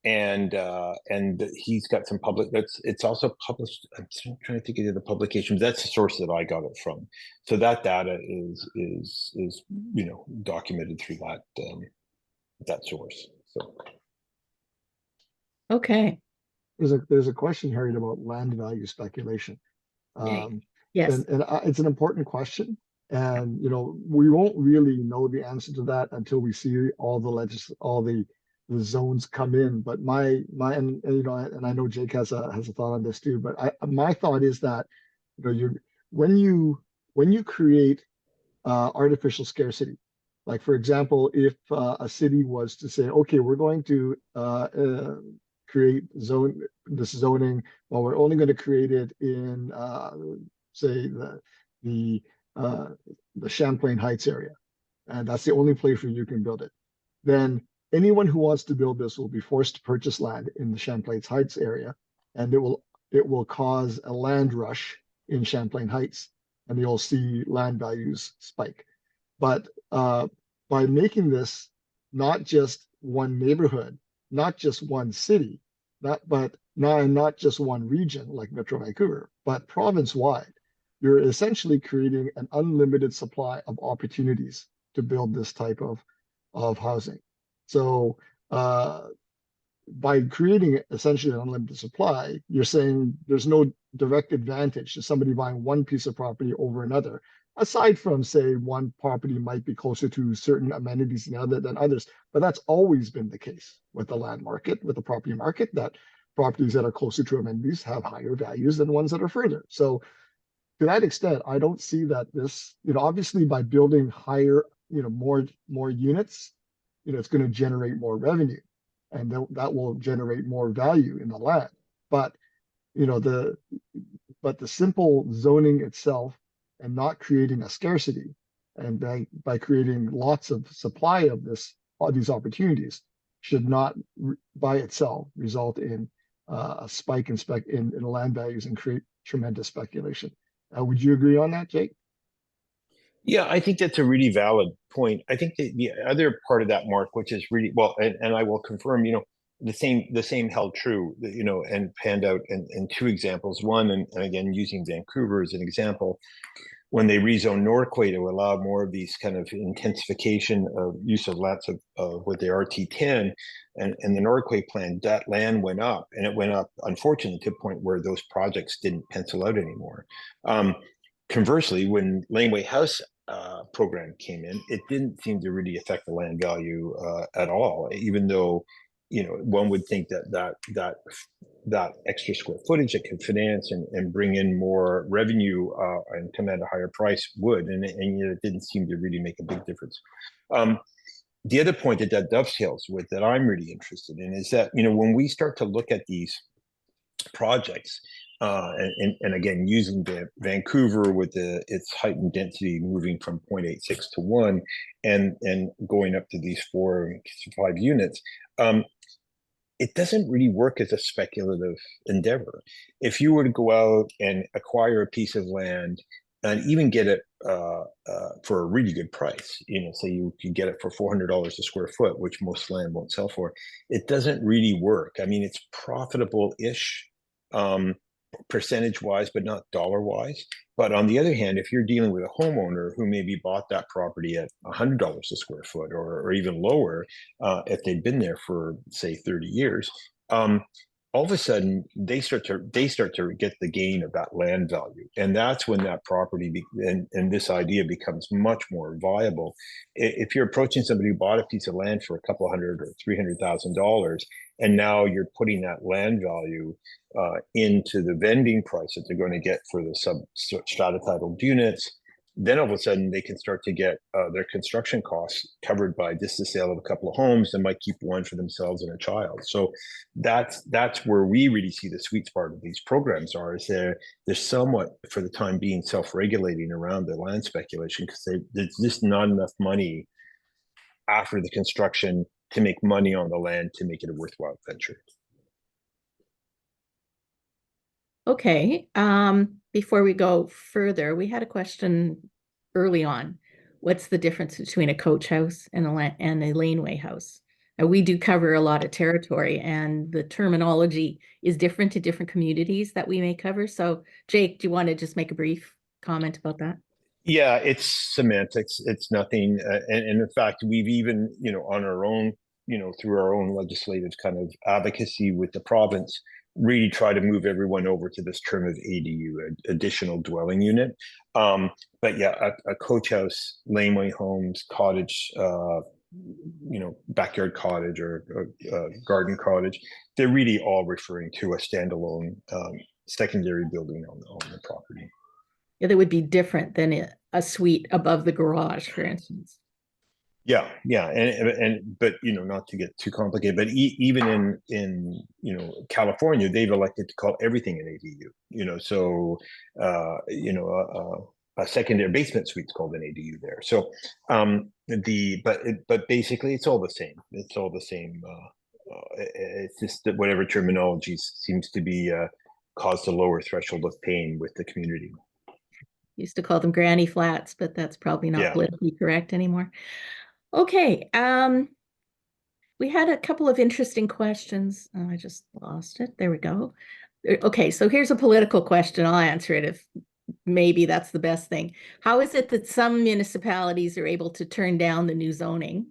And he's got some it's also published. I'm trying to think of the publications. That's the source that I got it from. So that data is documented through that source. So. Okay. There's a question, Harriet, about land value speculation. Yes. And it's an important question. And, we won't really know the answer to that until we see all the zones come in. But and I know Jake has a thought on this too, but my thought is that, when you create artificial scarcity, like for example, if a city was to say, okay, we're going to create this zoning, well, we're only going to create it in say the Champlain Heights area, and that's the only place where you can build it. Then anyone who wants to build this will be forced to purchase land in the Champlain Heights area, and it will cause a land rush in Champlain Heights, and you'll see land values spike. But by making this not just one neighborhood, not just one city, not just one region like Metro Vancouver, but province-wide, you're essentially creating an unlimited supply of opportunities to build this type of housing. So by creating essentially an unlimited supply, you're saying there's no direct advantage to somebody buying one piece of property over another, aside from, say, one property might be closer to certain amenities than others. But that's always been the case with the land market, with the property market, that properties that are closer to amenities have higher values than ones that are further. So to that extent, I don't see that this, obviously by building higher, more units, it's going to generate more revenue, and that will generate more value in the land. But the simple zoning itself and not creating a scarcity, and by creating lots of supply of these opportunities, should not by itself result in a spike in land values and create tremendous speculation. Would you agree on that, Jake? Yeah, I think that's a really valid point. I think the other part of that, Mark, which is really well, and I will confirm, the same held true, and panned out in two examples. One, and again, using Vancouver as an example, when they rezoned Norquay to allow more of these kind of intensification of use of lots of what they RT10, and the Norquay plan, that land went up, and it went up, unfortunately, to a point where those projects didn't pencil out anymore. Conversely, when Laneway House program came in, it didn't seem to really affect the land value at all, even though one would think that extra square footage that can finance and bring in more revenue and come at a higher price would, and it didn't seem to really make a big difference. The other point that dovetails with that I'm really interested in is that when we start to look at these projects, and again, using the Vancouver with its heightened density moving from 0.86 to 1 and going up to these 4 and 5 units, it doesn't really work as a speculative endeavor. If you were to go out and acquire a piece of land and even get it for a really good price, say you could get it for $400 a square foot, which most land won't sell for, it doesn't really work. I mean, it's profitable-ish, percentage-wise, but not dollar-wise. But on the other hand, if you're dealing with a homeowner who maybe bought that property at $100 a square foot or even lower, if they'd been there for, say, 30 years, all of a sudden they start to get the gain of that land value, and that's when that property and this idea becomes much more viable. If you're approaching somebody who bought a piece of land for a couple hundred or $300,000, and now you're putting that land value into the vending price that they're going to get for the strata titled units, then all of a sudden they can start to get their construction costs covered by just the sale of a couple of homes and might keep one for themselves and a child. So that's where we really see the sweet spot of these programs is they're somewhat, for the time being, self-regulating around the land speculation, because there's just not enough money after the construction to make money on the land to make it a worthwhile venture. Okay, before we go further, we had a question early on. What's the difference between a coach house and a laneway house? We do cover a lot of territory, and the terminology is different to different communities that we may cover. So, Jake, do you want to just make a brief comment about that? Yeah, it's semantics. It's nothing. And in fact, we've even, on our own, through our own legislative kind of advocacy with the province, really try to move everyone over to this term of ADU, additional dwelling unit. But yeah, a coach house, laneway homes, cottage, backyard cottage or garden cottage, they're really all referring to a standalone secondary building on the property. Yeah, that would be different than a suite above the garage, for instance. Yeah, but not to get too complicated, but even in California, they've elected to call everything an ADU. So a secondary basement suite's called an ADU there. So but basically it's all the same. It's all the same. It's just that whatever terminology seems to be caused a lower threshold of pain with the community. Used to call them granny flats, but that's probably not politically correct anymore. Okay, we had a couple of interesting questions. Oh, I just lost it. There we go. Okay, so here's a political question. I'll answer it if maybe that's the best thing. How is it that some municipalities are able to turn down the new zoning,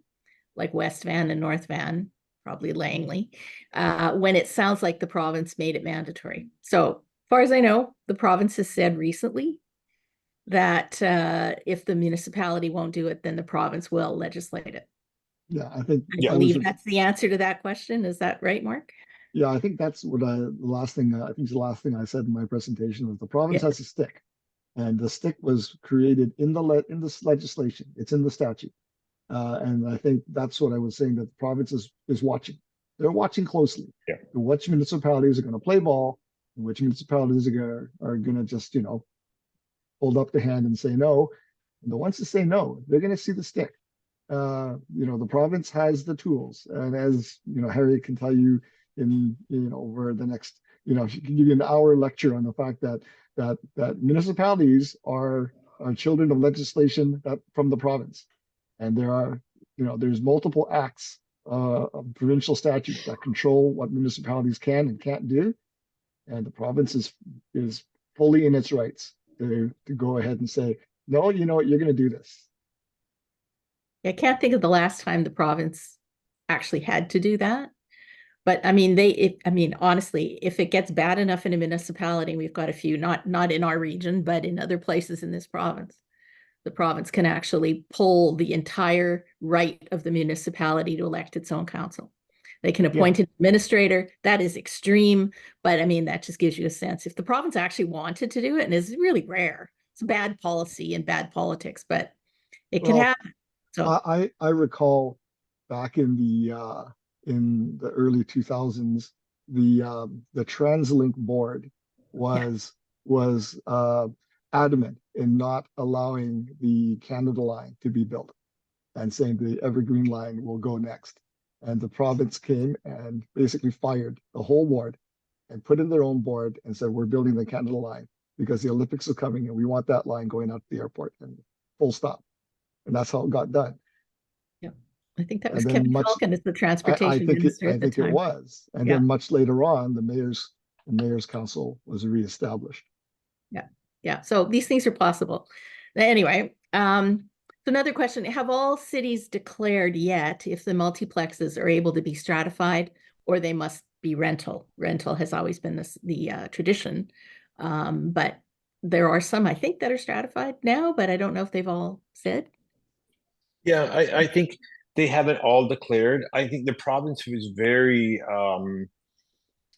like West Van and North Van, probably Langley, when it sounds like the province made it mandatory? So far as I know, the province has said recently that if the municipality won't do it, then the province will legislate it. Yeah, I think I Yeah. believe that's the answer to that question. Is that right, Mark? yeah, I think that's what the last thing I think the last thing I said in my presentation was the province Yeah. has a stick, and the stick was created in in this legislation. It's in the statute, and I think that's what I was saying, that the province is watching. They're watching closely. Yeah. Which municipalities are going to play ball, and which municipalities are going to just hold up the hand and say no. And the ones that say no, they're going to see the stick. The province has the tools, and as Harry can tell you over the next, she can give you an hour lecture on the fact that municipalities are children of legislation that from the province, and there's multiple acts of provincial statutes that control what municipalities can and can't do, and the province is fully in its rights to go ahead and say no. You know what, you're going to do this. I can't think of the last time the province actually had to do that. But I mean, honestly, if it gets bad enough in a municipality, we've got a few, not in our region, but in other places in this province, the province can actually pull the entire right of the municipality to elect its own council. They can appoint an administrator. That is extreme, but I mean, that just gives you a sense. If the province actually wanted to do it, and it's really rare, it's bad policy and bad politics, but it could Well, happen. So I recall back in the early 2000s, the TransLink board was adamant in not allowing the Canada line to be built, and saying the Evergreen line will go next. And the province came and basically fired the whole board and put in their own board and said, we're building the Canada line because the Olympics are coming and we want that line going out to the airport, and full stop. And that's how it got done. yeah, I think that And was then Kevin much, Falcon as the I transportation think minister I at the think it time. was. And Yeah. then much later on, the mayor's council was reestablished. Yeah. So these things are possible. Anyway, so another question: have all cities declared yet if the multiplexes are able to be stratified, or they must be rental? Rental has always been the tradition, but there are some, I think, that are stratified now, but I don't know if they've all said. Yeah, I think they haven't all declared. I think the province was very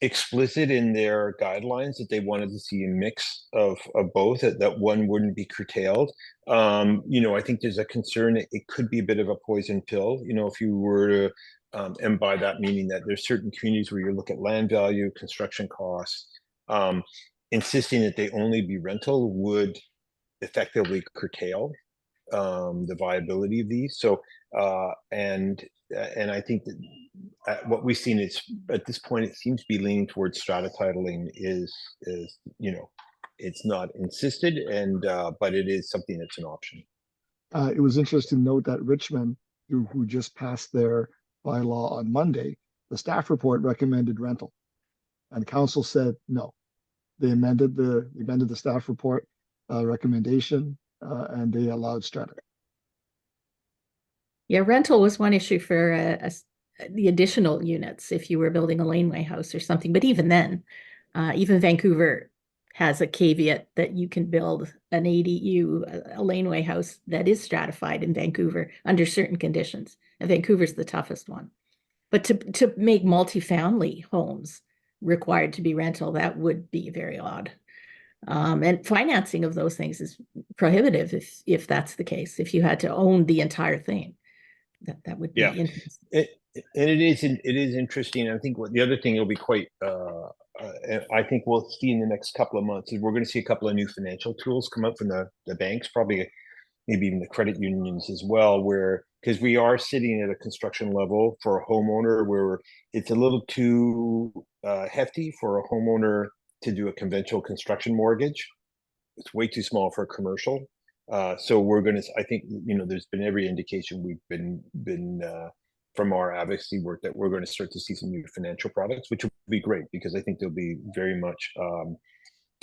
explicit in their guidelines that they wanted to see a mix of both, that one wouldn't be curtailed. I think there's a concern that it could be a bit of a poison pill, if you were to, and by that meaning that there's certain communities where you look at land value, construction costs, insisting that they only be rental would effectively curtail the viability of these. So and I think that what we've seen is, at this point, it seems to be leaning towards strata titling is it's not insisted, and but it is something that's an option. It was interesting to note that Richmond, who just passed their bylaw on Monday, the staff report recommended rental, and council said no. They amended the staff report recommendation, and they allowed strata. Yeah, rental was one issue for the additional units if you were building a laneway house or something. But even then, even Vancouver has a caveat that you can build an ADU, a laneway house that is stratified in Vancouver under certain conditions. And Vancouver's the toughest one. But to make multifamily homes required to be rental, that would be very odd. And financing of those things is prohibitive if that's the case. If you had to own the entire thing, that would be Yeah. interesting. And it is interesting. I think the other thing will be quite, I think we'll see in the next couple of months is we're going to see a couple of new financial tools come out from the banks, probably maybe even the credit unions as well, because we are sitting at a construction level for a homeowner where it's a little too hefty for a homeowner to do a conventional construction mortgage. It's way too small for a commercial. So we're going to, I think, there's been every indication we've been from our advocacy work that we're going to start to see some new financial products, which will be great because I think they'll be very much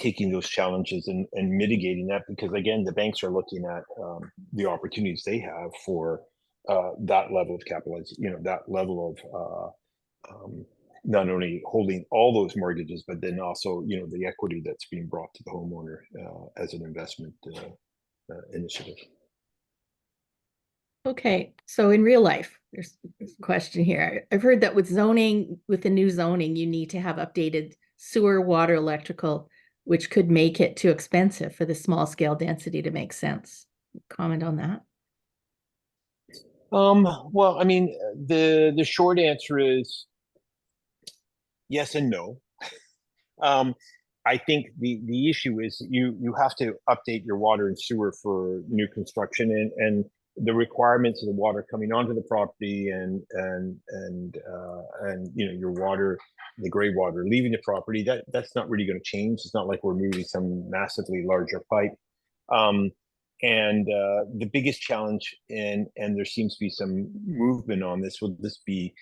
taking those challenges and mitigating that, because again, the banks are looking at the opportunities they have for that level of capitalization, that level of not only holding all those mortgages, but then also, the equity that's being brought to the homeowner as an investment initiative. Okay, so in real life, there's a question here. I've heard that with the new zoning, you need to have updated sewer, water, electrical, which could make it too expensive for the small scale density to make sense. Comment on that? Well, I mean, the short answer is yes and no. I think the issue is you have to update your water and sewer for new construction, and the requirements of the water coming onto the property and your water, the gray water leaving the property, that's not really going to change. It's not like we're moving some massively larger pipe. And the biggest challenge, and there seems to be some movement on this, will this be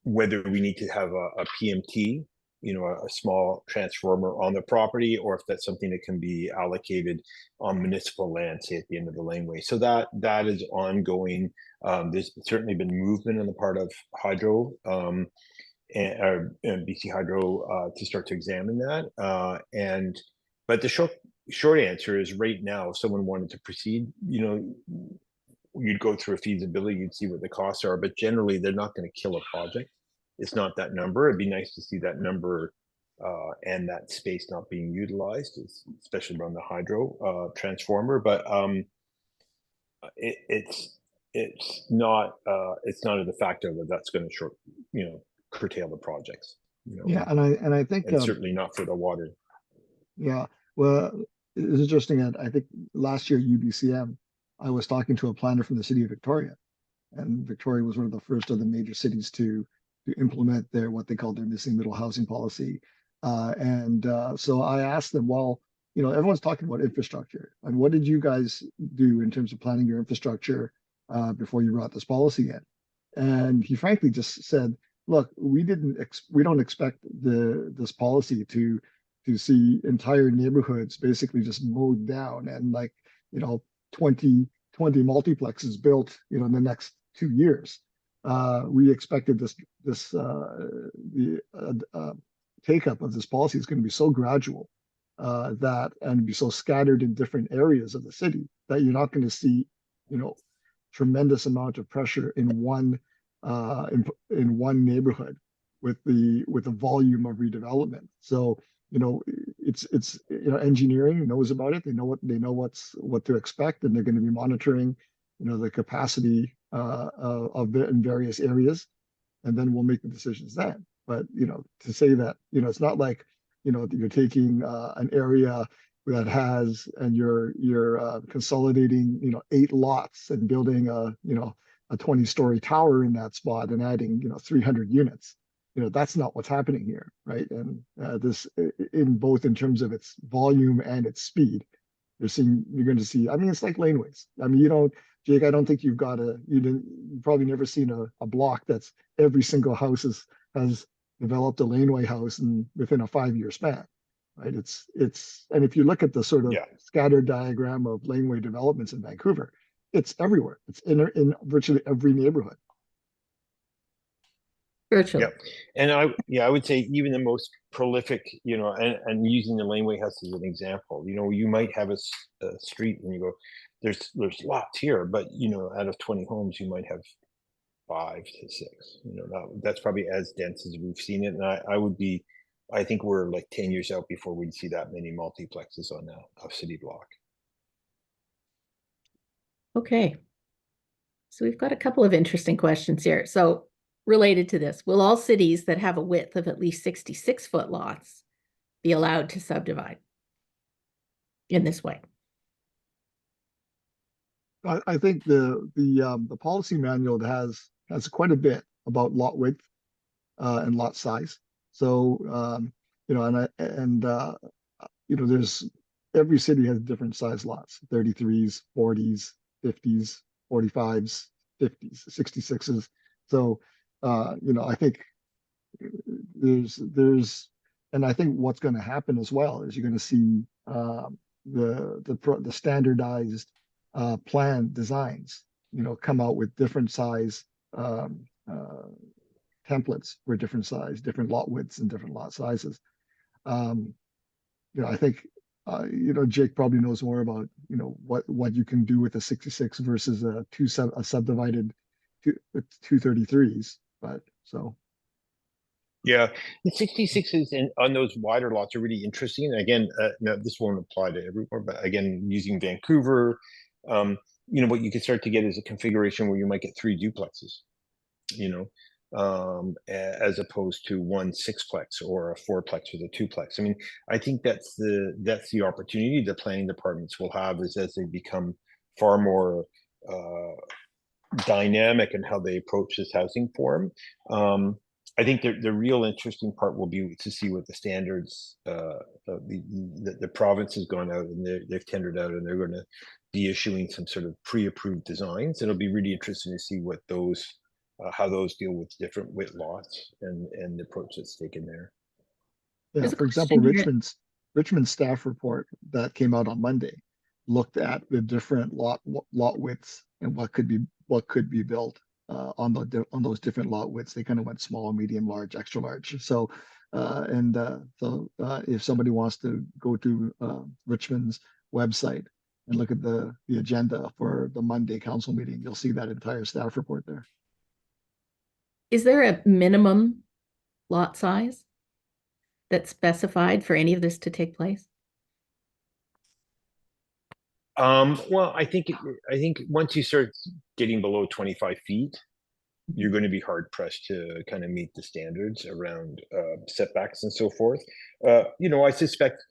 whether we need to have a PMT, a small transformer on the property, or if that's something that can be allocated on municipal land, say at the end of the laneway. So that is ongoing. There's certainly been movement on the part of Hydro and BC Hydro to start to examine that. But the short answer is right now, if someone wanted to proceed, you'd go through a feasibility, you'd see what the costs are, but generally they're not going to kill a project. It's not that number. It'd be nice to see that number and that space not being utilized, especially around the hydro transformer. But it's not a de facto that that's going to curtail the projects. Yeah, and I think and certainly not for the water. Yeah, well, it's interesting that I think last year UBCM, I was talking to a planner from the city of Victoria, and Victoria was one of the first of the major cities to implement what they call their missing middle housing policy. So I asked them, well, everyone's talking about infrastructure, and what did you guys do in terms of planning your infrastructure before you brought this policy in? And he frankly just said, look, we don't expect this policy to see entire neighborhoods basically just mowed down and 20 multiplexes built in the next 2 years. We expected the take up of this policy is going to be so gradual and be so scattered in different areas of the city that you're not going to see tremendous amount of pressure in one neighborhood with the volume of redevelopment. So it's engineering knows about it. They know what to expect, and they're going to be monitoring the capacity of it in various areas, and then we'll make the decisions then. But to say that it's not like you're taking an area that has, and you're consolidating 8 lots and building a 20-story tower in that spot and adding 300 units. That's not what's happening here, right? And this, in both in terms of its volume and its speed, you're going to see. I mean, it's like laneways. I mean, Jake, I don't think you've probably never seen a block that's every single house has developed a laneway house within a 5-year span, right? And if you look at the sort of scattered diagram of laneway developments in Vancouver, it's everywhere. It's in virtually every neighborhood. Virtually. And I would say even the most prolific, and using the laneway house as an example, you might have a street and you go, there's lots here, but out of 20 homes, you might have 5 to 6. That's probably as dense as we've seen it. And I think we're like 10 years out before we'd see that many multiplexes on a city block. Okay. So we've got a couple of interesting questions here. So related to this, will all cities that have a width of at least 66-foot lots be allowed to subdivide in this way? I think the policy manual has quite a bit about lot width and lot size. So there's every city has different size lots: 33s, 40s, 50s, 45s, 50s, 66s. So I think there's and I think what's going to happen as well is you're going to see the standardized plan designs, come out with different size um, templates for different size, different lot widths and different lot sizes. I think Jake probably knows more about what you can do with a 66 versus a subdivided 233s, but so. Yeah, the 66s and on those wider lots are really interesting. And again, now this won't apply to everywhere, but again, using Vancouver, what you can start to get is a configuration where you might get 3 duplexes, as opposed to 1 6-plex or a 4-plex with a 2-plex. I mean, I think that's the opportunity the planning departments will have is as they become far more dynamic in how they approach this housing form. I think the real interesting part will be to see what the standards, the province has gone out and they've tendered out and they're going to be issuing some sort of pre-approved designs. It'll be really interesting to see what those, how those deal with different width lots and the approach that's taken there. Yeah, There's a for example, question here. Richmond's staff report that came out on Monday looked at the different lot widths and what could be built on those different lot widths. They kind of went small, medium, large, extra large. So if somebody wants to go to Richmond's website and look at the agenda for the Monday council meeting, you'll see that entire staff report there. Is there a minimum lot size that's specified for any of this to take place? Well, I think once you start getting below 25 feet, you're going to be hard pressed to kind of meet the standards around setbacks and so forth. I suspect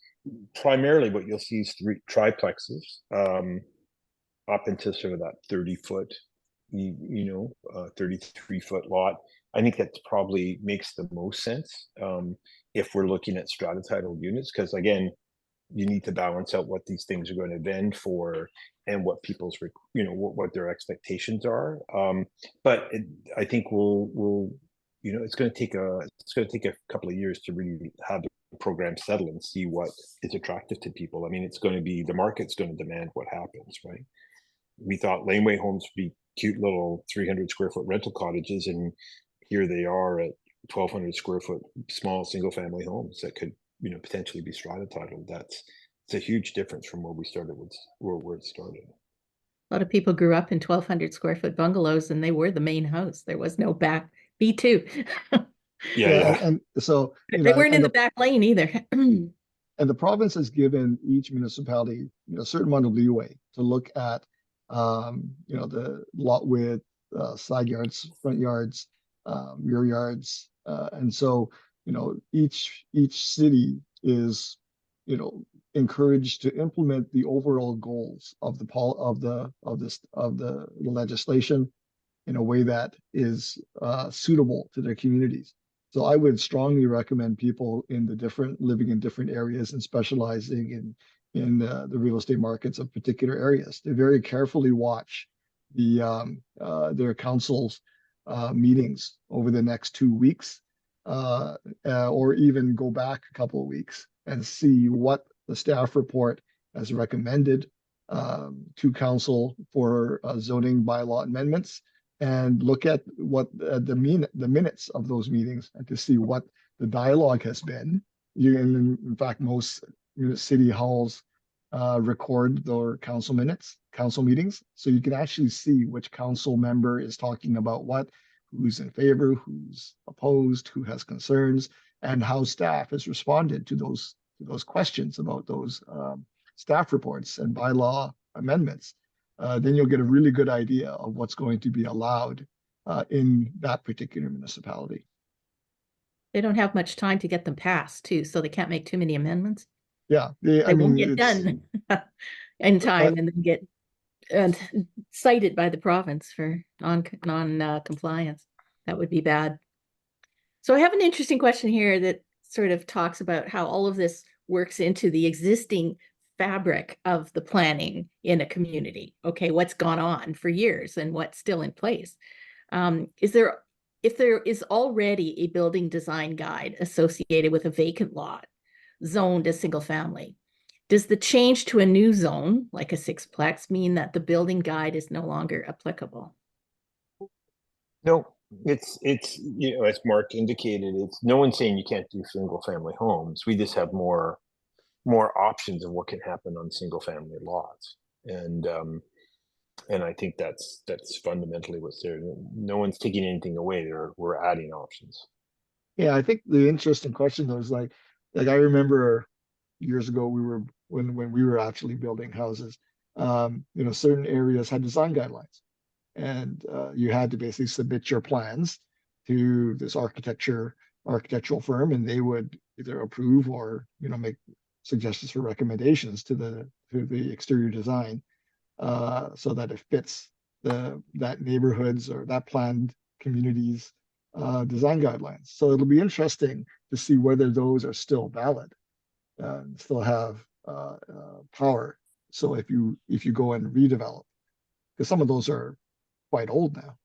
primarily what you'll see is 3 triplexes up into sort of that 30-foot, 33-foot lot. I think that probably makes the most sense if we're looking at strata title units, because again, you need to balance out what these things are going to vend for and what people's, what their expectations are. But I think it's going to take a couple of years to really have the program settle and see what is attractive to people. I mean, the market's going to demand what happens, right? We thought laneway homes would be cute little 300 square foot rental cottages, and here they are at 1,200 square foot small single family homes that could potentially be strata titled. It's a huge difference from where we started with where it started. A lot of people grew up in 1,200 square foot bungalows and they were the main house. There was no back B2. Yeah. And so They weren't in the back lane either. And the province has given each municipality a certain amount of leeway to look at the lot width, side yards, front yards, rear yards, and so each city is encouraged to implement the overall goals of the legislation in a way that is suitable to their communities. So I would strongly recommend people living in different areas and specializing in the real estate markets of particular areas to very carefully watch their council's meetings over the next 2 weeks, or even go back a couple of weeks and see what the staff report has recommended to council for zoning bylaw amendments, and look at what the minutes of those meetings and to see what the dialogue has been. In fact, most city halls record their council meetings, so you can actually see which council member is talking about what, who's in favor, who's opposed, who has concerns, and how staff has responded to those questions about those staff reports and bylaw amendments. Then you'll get a really good idea of what's going to be allowed in that particular municipality. They don't have much time to get them passed too, so they can't make too many amendments. Yeah, They won't get done in time and then get cited by the province for non-compliance. That would be bad. So I have an interesting question here that sort of talks about how all of this works into the existing fabric of the planning in a community. Okay, what's gone on for years and what's still in place. Is there if there is already a building design guide associated with a vacant lot zoned as single family, does the change to a new zone, like a sixplex, mean that the building guide is no longer applicable? No, it's, you know, as Mark indicated, it's, no one's saying you can't do single family homes. We just have more options of what can happen on single family lots. And I think that's fundamentally what's there. No one's taking anything away. We're adding options. Yeah, I think the interesting question though is I remember years ago when we were actually building houses, you know, certain areas had design guidelines, and you had to basically submit your plans to this architectural firm, and they would either approve or, you know, make suggestions for recommendations to the exterior design, so that it fits that neighborhood's or that planned community's design guidelines. So it'll be interesting to see whether those are still valid, still have power. So if you go and redevelop, because some of those are quite old now,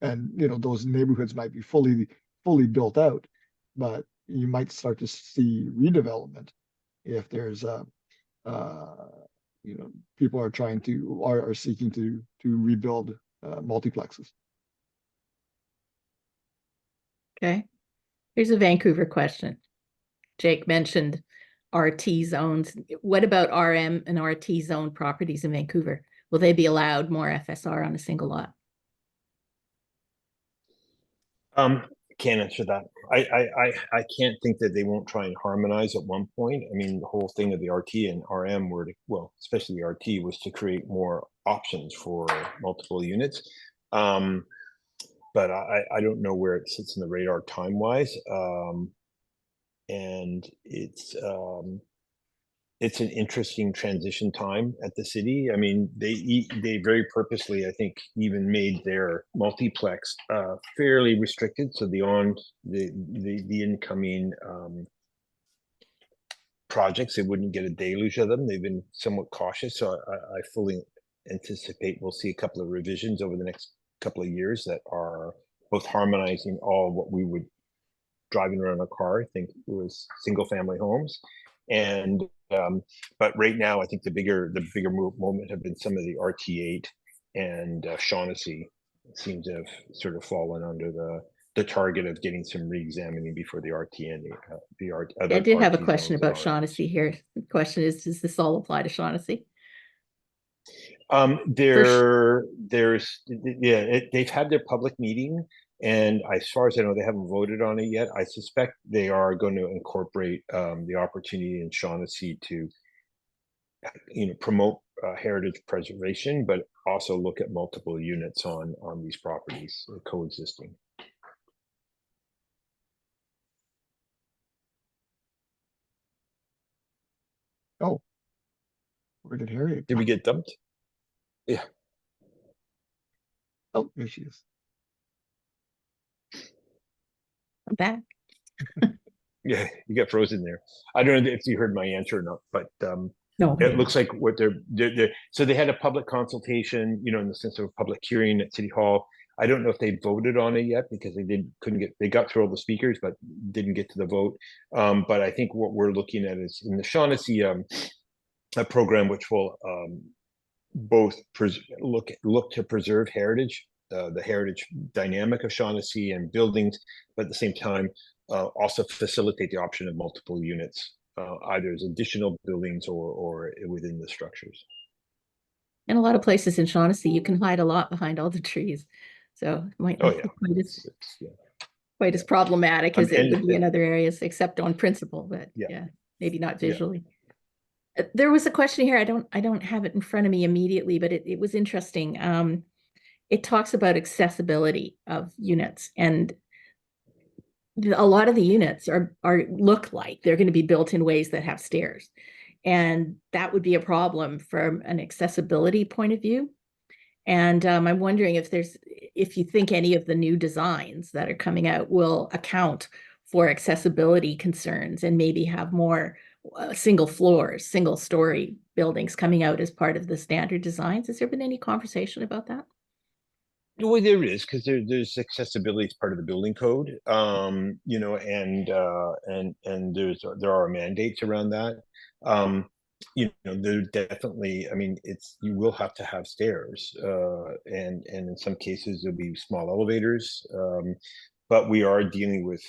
and you know those neighborhoods might be fully built out, but you might start to see redevelopment if there's you know, people are seeking to rebuild multiplexes. Okay. Here's a Vancouver question. Jake mentioned RT zones. What about RM and RT zone properties in Vancouver? Will they be allowed more FSR on a single lot? Can't answer that. I can't think that they won't try and harmonize at one point. I mean, the whole thing of the RT and RM were to, well, especially the RT, was to create more options for multiple units. But I don't know where it sits in the radar time-wise. And it's an interesting transition time at the city. I mean, they very purposely, I think, even made their multiplex fairly restricted. So the incoming projects, they wouldn't get a deluge of them. They've been somewhat cautious. So I fully anticipate we'll see a couple of revisions over the next couple of years that are both harmonizing all what we would driving around a car, I think, was single family homes. And but right now, I think the bigger moment have been some of the RT8 and Shaughnessy seems to have sort of fallen under the target of getting some re-examining before the RT and the RT. I did have a question about Shaughnessy here. The question is, does this all apply to Shaughnessy? They've had their public meeting, and as far as I know, they haven't voted on it yet. I suspect they are going to incorporate the opportunity in Shaughnessy to, you know, promote heritage preservation, but also look at multiple units on these properties coexisting. Oh, where did Harriet Did go? we get dumped? Yeah. Oh, there she is. I'm back. Yeah, you got frozen there. I don't know if you heard my answer or not, but No. it looks like what they're so they had a public consultation, you know, in the sense of a public hearing at City Hall. I don't know if they voted on it yet because they got through all the speakers, but didn't get to the vote. But I think what we're looking at is in the Shaughnessy a program which will both look to preserve heritage, the heritage dynamic of Shaughnessy and buildings, but at the same time also facilitate the option of multiple units, either as additional buildings or within the structures. In a lot of places in Shaughnessy, you can hide a lot behind all the trees. So it might not be quite as problematic as it would be in other areas, except on principle, but yeah, maybe not visually. There was a question here. I don't have it in front of me immediately, but it was interesting. It talks about accessibility of units, and a lot of the units look like they're going to be built in ways that have stairs, and that would be a problem from an accessibility point of view. And I'm wondering if you think any of the new designs that are coming out will account for accessibility concerns and maybe have more single story buildings coming out as part of the standard designs. Has there been any conversation about that? Well, there is, because there's accessibility as part of the building code, you know, and there are mandates around that. You know, there definitely, I mean, you will have to have stairs, and in some cases there'll be small elevators, but we are dealing with,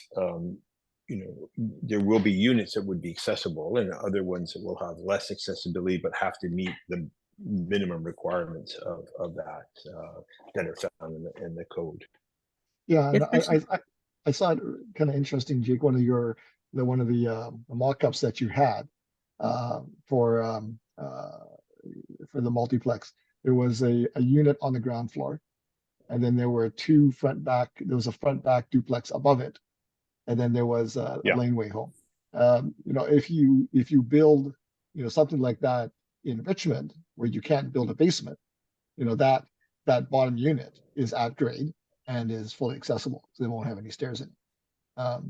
you know, there will be units that would be accessible and other ones that will have less accessibility but have to meet the minimum requirements of that, that are found in the code. Yeah, and Especially- I saw it kind of interesting, Jake, one of the mock-ups that you had uh, for um, uh, for the multiplex. There was a unit on the ground floor, and then there were two front back. There was a front back duplex above it, and then there was a Yeah. laneway home. You know, if you build, you know, something like that in Richmond where you can't build a basement, you know, that bottom unit is at grade and is fully accessible, so they won't have any stairs in it.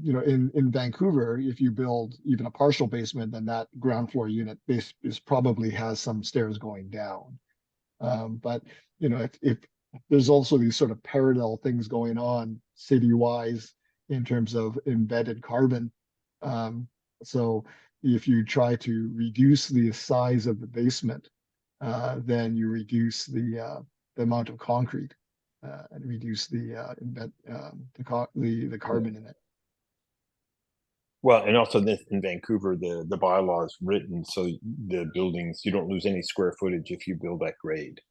You know, in Vancouver, if you build even a partial basement, then that ground floor unit base is probably has some stairs going down. But you know, if there's also these sort of parallel things going on city-wise in terms of embedded carbon. So if you try to reduce the size of the basement, then you reduce the amount of concrete and reduce the carbon in it. Well, and also this in Vancouver, the bylaw is written so the buildings, you don't lose any square footage if you build at grade.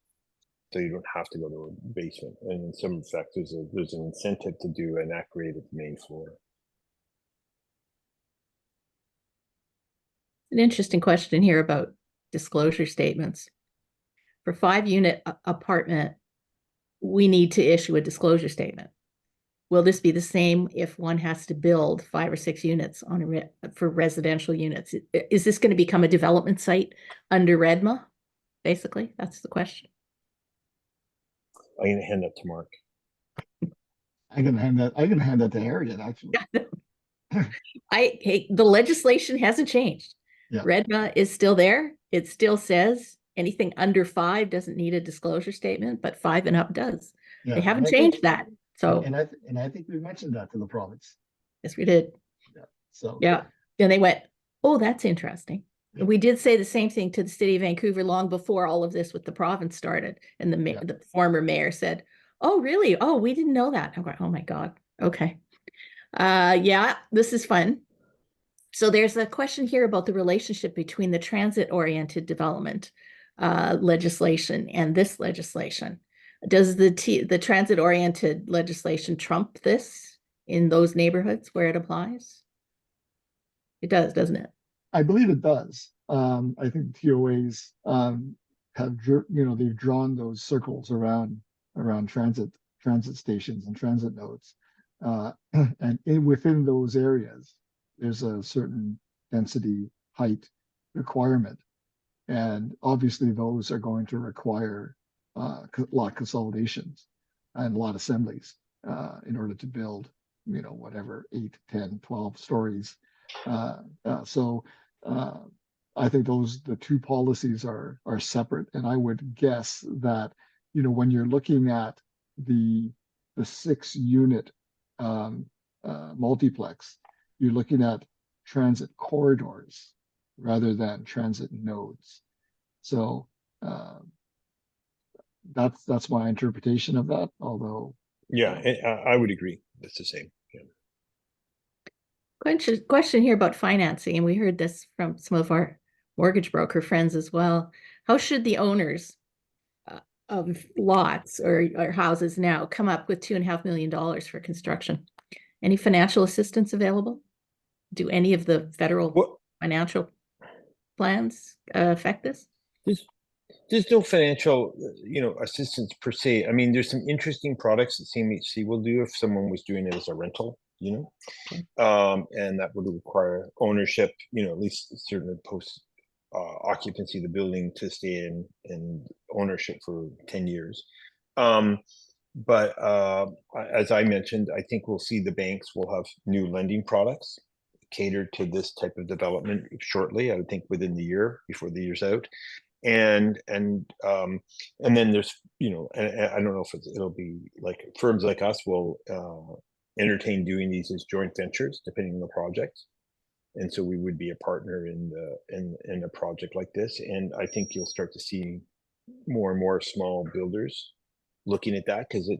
So you don't have to go to a basement. And in some respects, there's an incentive to do an at grade at the main floor. An interesting question here about disclosure statements. For 5-unit apartment, we need to issue a disclosure statement. Will this be the same if one has to build 5 or 6 units for residential units? Is this going to become a development site under REDMA? Basically, that's the question. I'm going to hand that to Mark. I'm gonna hand that to Harriet, actually. The legislation hasn't changed. Yeah. REDMA is still there. It still says anything under 5 doesn't need a disclosure statement, but 5 and up does. Yeah, They haven't and I think- changed that. So And I think we mentioned that to the province. yes, we did. So Yeah. Then they went, oh, that's interesting. Yeah. We did say the same thing to the city of Vancouver long before all of this with the province started. And Yeah. the former mayor said, oh, really? Oh, we didn't know that. I'm going, oh my God. Okay. Yeah, this is fun. So there's a question here about the relationship between the transit-oriented development legislation and this legislation. Does the transit-oriented legislation trump this in those neighborhoods where it applies? It does, doesn't it? I believe it does. I think TOAs they've drawn those circles around transit stations and transit nodes, and within those areas, there's a certain density height requirement, and obviously those are going to require a lot of consolidations and a lot of assemblies in order to build, you know, whatever 8, 10, 12 stories. So I think the two policies are separate, and I would guess that, you know, when you're looking at the 6-unit multiplex, you're looking at transit corridors rather than transit nodes. So that's my interpretation of that. Although, Yeah, I would agree. That's the same. Yeah. Question here about financing, and we heard this from some of our mortgage broker friends as well. How should the owners of lots or houses now come up with $2.5 million for construction? Any financial assistance available? Do any of the federal financial plans affect this? There's no financial, you know, assistance per se. I mean, there's some interesting products that CMHC will do if someone was doing it as a rental, you know, Okay. And that would require ownership, you know, at least certainly post occupancy of the building to stay in ownership for 10 years. But as I mentioned, I think we'll see the banks will have new lending products catered to this type of development shortly. I would think within the year, before the year's out. and then there's, you know, and I don't know if it'll be like firms like us will entertain doing these as joint ventures depending on the project. And so we would be a partner in a project like this. And I think you'll start to see more and more small builders looking at that, because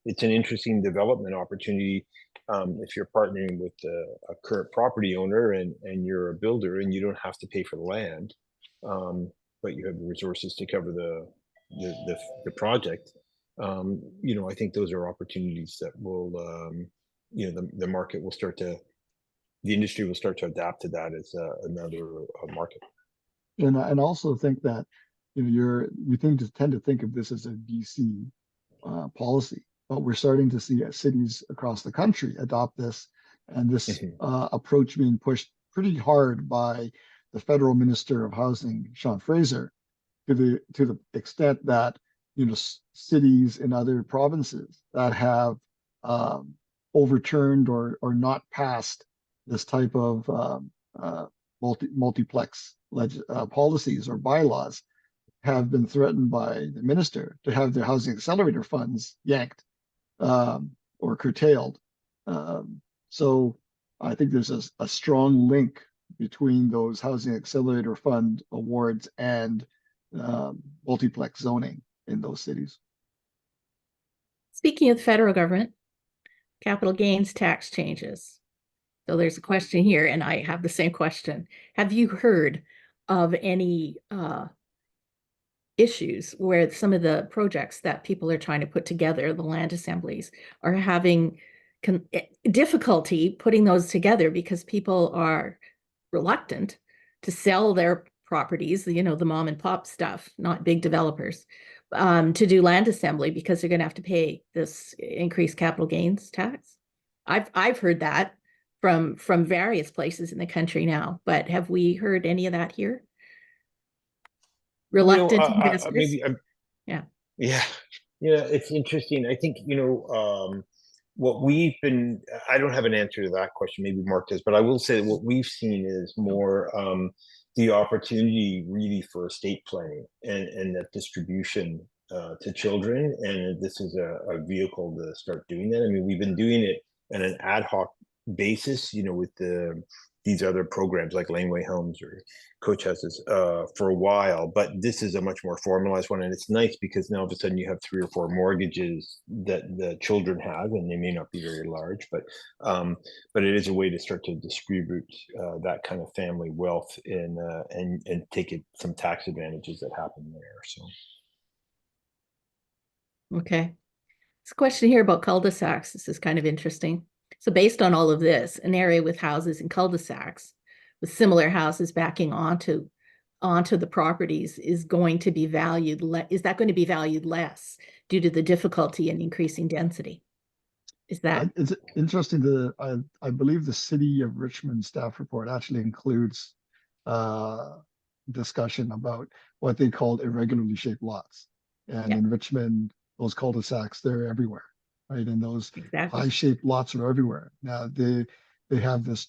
it's an interesting development opportunity. If you're partnering with a current property owner and you're a builder and you don't have to pay for the land, but you have the resources to cover the project. You know, I think those are opportunities that will, you know, the market will start to, the industry will start to adapt to that as another market. And I also think that, you know, we tend to think of this as a BC policy, but we're starting to see cities across the country adopt this, and this approach being pushed pretty hard by the federal Minister of Housing, Sean Fraser, to the extent that, you know, cities in other provinces that have overturned or not passed this type of multiplex policies or bylaws have been threatened by the minister to have their housing accelerator funds yanked or curtailed. So I think there's a strong link between those housing accelerator fund awards and multiplex zoning in those cities. Speaking of the federal government, capital gains tax changes. So there's a question here, and I have the same question. Have you heard of any issues where some of the projects that people are trying to put together, the land assemblies, are having difficulty putting those together because people are reluctant to sell their properties, you know, the mom and pop stuff, not big developers, to do land assembly because they're going to have to pay this increased capital gains tax? I've heard that from various places in the country now, but have we heard any of that here? Reluctant investors? Maybe Yeah. Yeah, it's interesting. I think, you know, what we've been, I don't have an answer to that question, maybe Mark does, but I will say that what we've seen is more the opportunity really for estate planning and that distribution to children. And this is a vehicle to start doing that. I mean, we've been doing it on an ad hoc basis, you know, with these other programs like Laneway Homes or Coach Houses for a while, but this is a much more formalized one, and it's nice because now all of a sudden you have 3 or 4 mortgages that the children have, and they may not be very large, but it is a way to start to distribute that kind of family wealth and take some tax advantages that happen there. So, Okay. This question here about cul-de-sacs. This is kind of interesting. So based on all of this, an area with houses and cul-de-sacs with similar houses backing onto the properties is going to be valued. Is that going to be valued less due to the difficulty in increasing density? Is that? It's interesting I believe the City of Richmond staff report actually includes discussion about what they called irregularly shaped lots. And in Richmond, those cul-de-sacs, they're everywhere, right? And those high-shaped lots are everywhere. Now they have this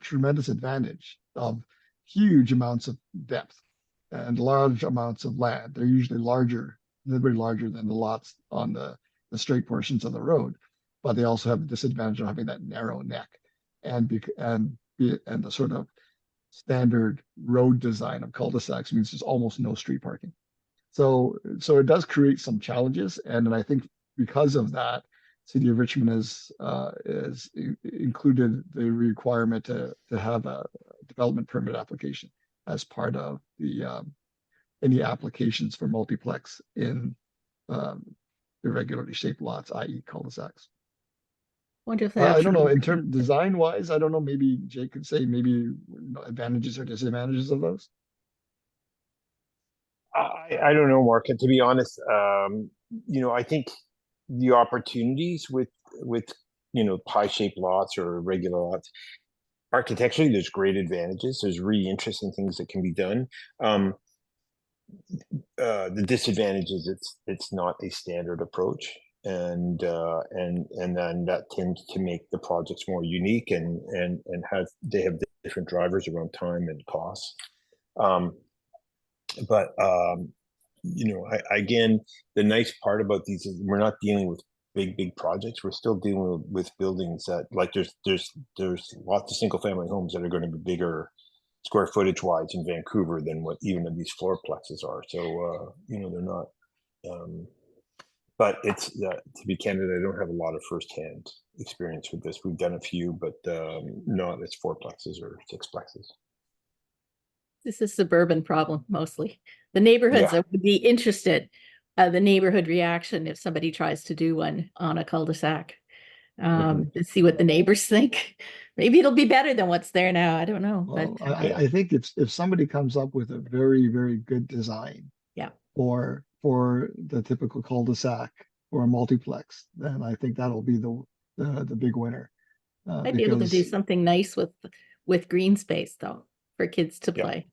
tremendous advantage of huge amounts of depth and large amounts of land. They're usually larger than the lots on the straight portions of the road, but they also have the disadvantage of having that narrow neck and the sort of standard road design of cul-de-sacs means there's almost no street parking. So it does create some challenges, and I think because of that, City of Richmond has included the requirement to have a development permit application as part of the any applications for multiplex in irregularly shaped lots, i.e. cul-de-sacs. Wonder if I don't know, in terms design wise, I don't know, maybe Jake could say maybe advantages or disadvantages of those. I don't know, Mark. And to be honest, you know, I think the opportunities with you know, pie-shaped lots or regular lots, architecturally, there's great advantages. There's really interesting things that can be done. The disadvantage is it's not a standard approach, and then that tends to make the projects more unique and they have different drivers around time and costs. But you know, again, the nice part about these is we're not dealing with big projects. We're still dealing with buildings that, like, there's lots of single family homes that are going to be bigger square footage wise in Vancouver than what even of these floor plexes are. So you know, they're not. But it's to be candid, I don't have a lot of firsthand experience with this. We've done a few, but not as fourplexes or sixplexes. This is a suburban problem mostly. The neighborhoods Yeah. that would be interested, the neighborhood reaction if somebody tries to do one on a cul-de-sac. To see what the neighbors think. Maybe it'll be better than what's there now. I don't know, but Well, I think if somebody comes up with a very good design yeah, for the typical cul-de-sac or a multiplex, then I think that'll be the big winner. might be able to do Because something nice with green space though for kids to Yeah. play.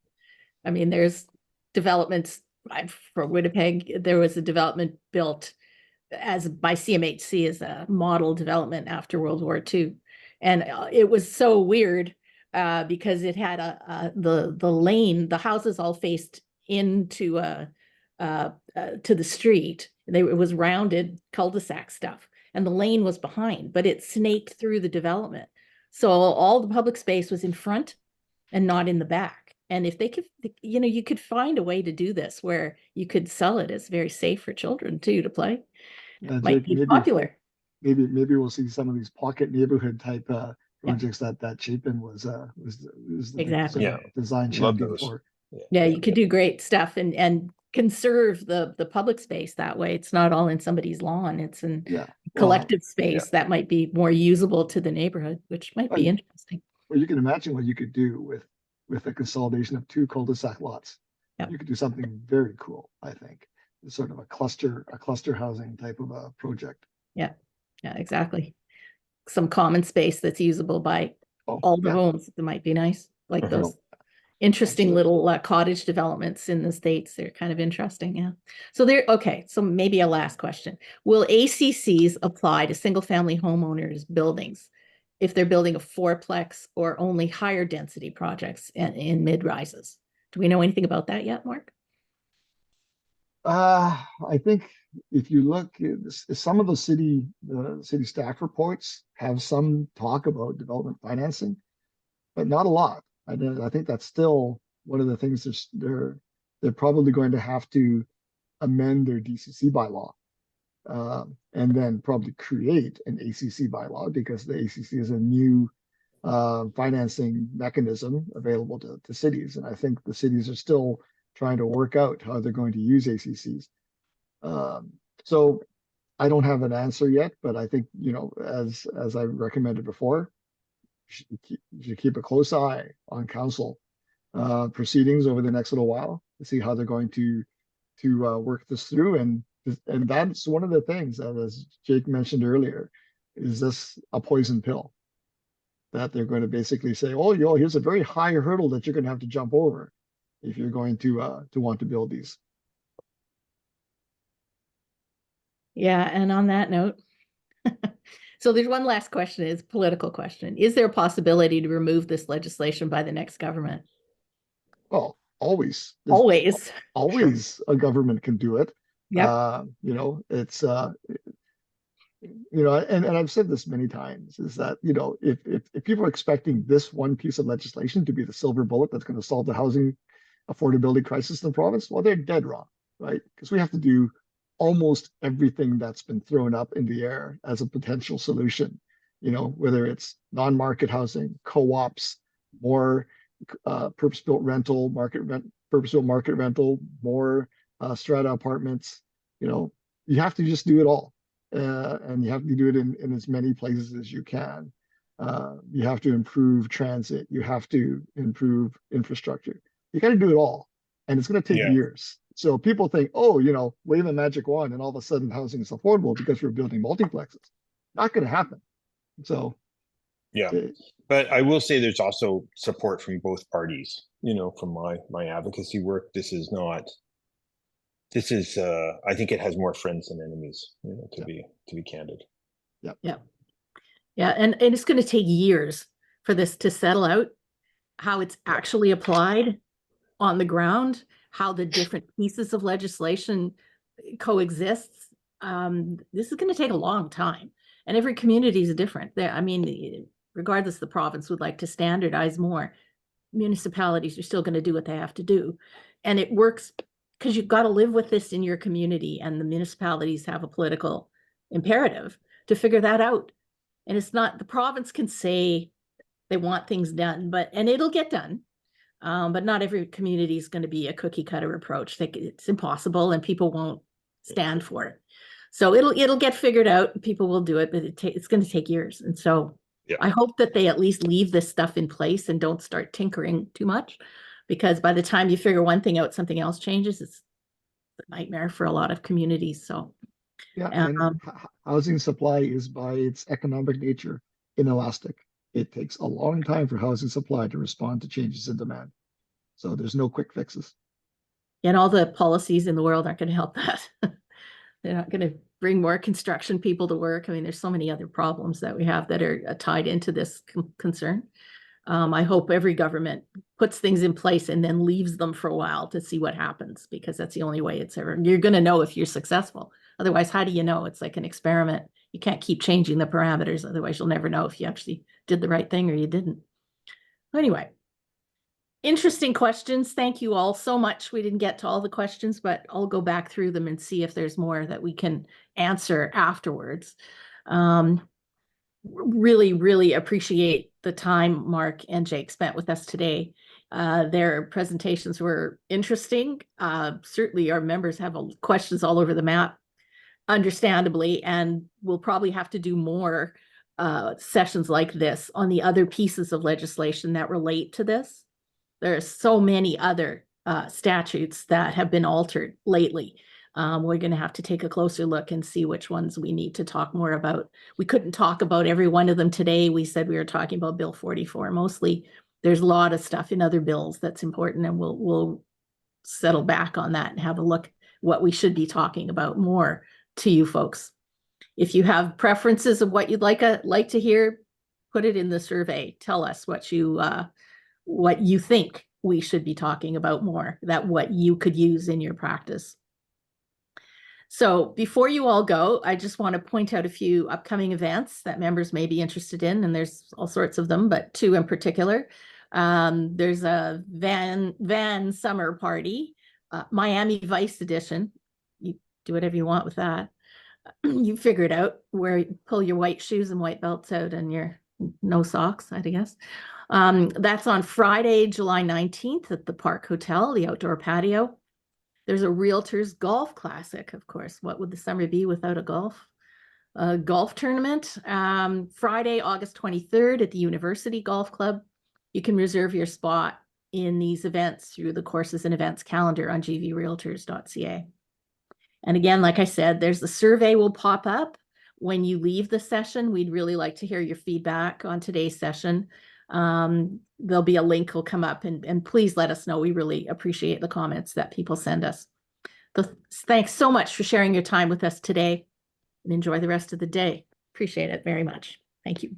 I mean, there's developments for Winnipeg. There was a development built as by CMHC as a model development after World War II, and it was so weird because it had the lane. The houses all faced into to the street. It was rounded cul-de-sac stuff, and the lane was behind, but it snaked through the development. So all the public space was in front and not in the back. And if they could, you know, you could find a way to do this where you could sell it as very safe for children too to play. Might Jake, be popular. maybe we'll see some of these pocket neighborhood type Yeah. projects that Chapin was the big Exactly. Yeah. design Love champion those. for. Yeah, you could do great stuff and conserve the public space that way. It's not all in somebody's lawn. It's in Yeah. collective space that might be more usable to the neighborhood, which might be interesting. Well, you can imagine what you could do with a consolidation of two cul-de-sac lots. Yeah. You could do something very cool, I think. Sort of a cluster housing type of a project. Yeah, exactly. Some common space that's usable by all the homes. That might be nice. Like those interesting little cottage developments in the States. They're kind of interesting. Yeah. So okay. So maybe a last question. Will ACCs apply to single family homeowners buildings if they're building a fourplex or only higher density projects in mid-rises? Do we know anything about that yet, Mark? I think if you look, some of the city staff reports have some talk about development financing, but not a lot. I think that's still one of the things they're probably going to have to amend their DCC bylaw, and then probably create an ACC bylaw because the ACC is a new financing mechanism available to cities, and I think the cities are still trying to work out how they're going to use ACCs. So I don't have an answer yet, but I think, you know, as I recommended before, you should keep a close eye on council proceedings over the next little while to see how they're going to work this through. And that's one of the things that, as Jake mentioned earlier, is this a poison pill that they're going to basically say, oh, here's a very high hurdle that you're going to have to jump over if you're going to want to build these. Yeah, and on that note, so there's one last question, is political question. Is there a possibility to remove this legislation by the next government? Well, always a government can do it. Yeah. You know, it's you know, and I've said this many times, is that, you know, if people are expecting this one piece of legislation to be the silver bullet that's going to solve the housing affordability crisis in the province, well, they're dead wrong, right? Because we have to do almost everything that's been thrown up in the air as a potential solution, you know, whether it's non-market housing, co-ops, more purpose-built rental, purpose-built market rental, more strata apartments. You know, you have to just do it all. And you have to do it in as many places as you can. You have to improve transit. You have to improve infrastructure. You got to do it all. And it's going to take years. So people think, oh, you know, wave a magic wand and all of a sudden housing is affordable because we're building multiplexes. Not going to happen. So. Yeah. But I will say there's also support from both parties, you know, from my advocacy work. This is I think it has more friends than enemies, you know, to be candid. Yeah. And it's going to take years for this to settle out, how it's actually applied on the ground. how the different pieces of legislation coexists, this is going to take a long time. And every community is different. I mean, regardless, the province would like to standardize more. Municipalities are still going to do what they have to do. And it works because you've got to live with this in your community, and the municipalities have a political imperative to figure that out. And it's not, the province can say they want things done, and it'll get done. But not every community is going to be a cookie cutter approach. It's impossible, and people won't stand for it. So it'll get figured out. People will do it, but it's going to take years. And so I hope that they at least leave this stuff in place and don't start tinkering too much, because by the time you figure one thing out, something else changes. It's a nightmare for a lot of communities. So yeah, and housing supply is by its economic nature inelastic. It takes a long time for housing supply to respond to changes in demand. So there's no quick fixes. And all the policies in the world aren't going to help that. They're not going to bring more construction people to work. I mean, there's so many other problems that we have that are tied into this concern. I hope every government puts things in place and then leaves them for a while to see what happens, because that's the only way you're going to know if you're successful. Otherwise, how do you know? It's like an experiment. You can't keep changing the parameters. Otherwise, you'll never know if you actually did the right thing or you didn't. Anyway, interesting questions. Thank you all so much. We didn't get to all the questions, but I'll go back through them and see if there's more that we can answer afterwards. Really, really appreciate the time Mark and Jake spent with us today. Their presentations were interesting. Certainly our members have questions all over the map, understandably, and we'll probably have to do more sessions like this on the other pieces of legislation that relate to this. There are so many other statutes that have been altered lately. We're going to have to take a closer look and see which ones we need to talk more about. We couldn't talk about every one of them today. We said we were talking about Bill 44 mostly. There's a lot of stuff in other bills that's important, and we'll settle back on that and have a look what we should be talking about more to you folks. If you have preferences of what you'd like to hear, put it in the survey. Tell us what you think we should be talking about more, what you could use in your practice. So before you all go, I just want to point out a few upcoming events that members may be interested in, and there's all sorts of them, but two in particular. There's a van summer party, Miami Vice edition. You do whatever you want with that. You figure it out, where you pull your white shoes and white belts out and your no socks, I guess. That's on Friday, July 19th at the Park Hotel, the outdoor patio. There's a Realtors Golf Classic, of course. What would the summer be without a golf tournament? Friday, August 23rd at the University Golf Club. You can reserve your spot in these events through the courses and events calendar on gvrealtors.ca. And again, like I said, there's the survey will pop up when you leave the session. We'd really like to hear your feedback on today's session. There'll be a link will come up, and please let us know. We really appreciate the comments that people send us. Thanks so much for sharing your time with us today, and enjoy the rest of the day. Appreciate it very much. Thank you.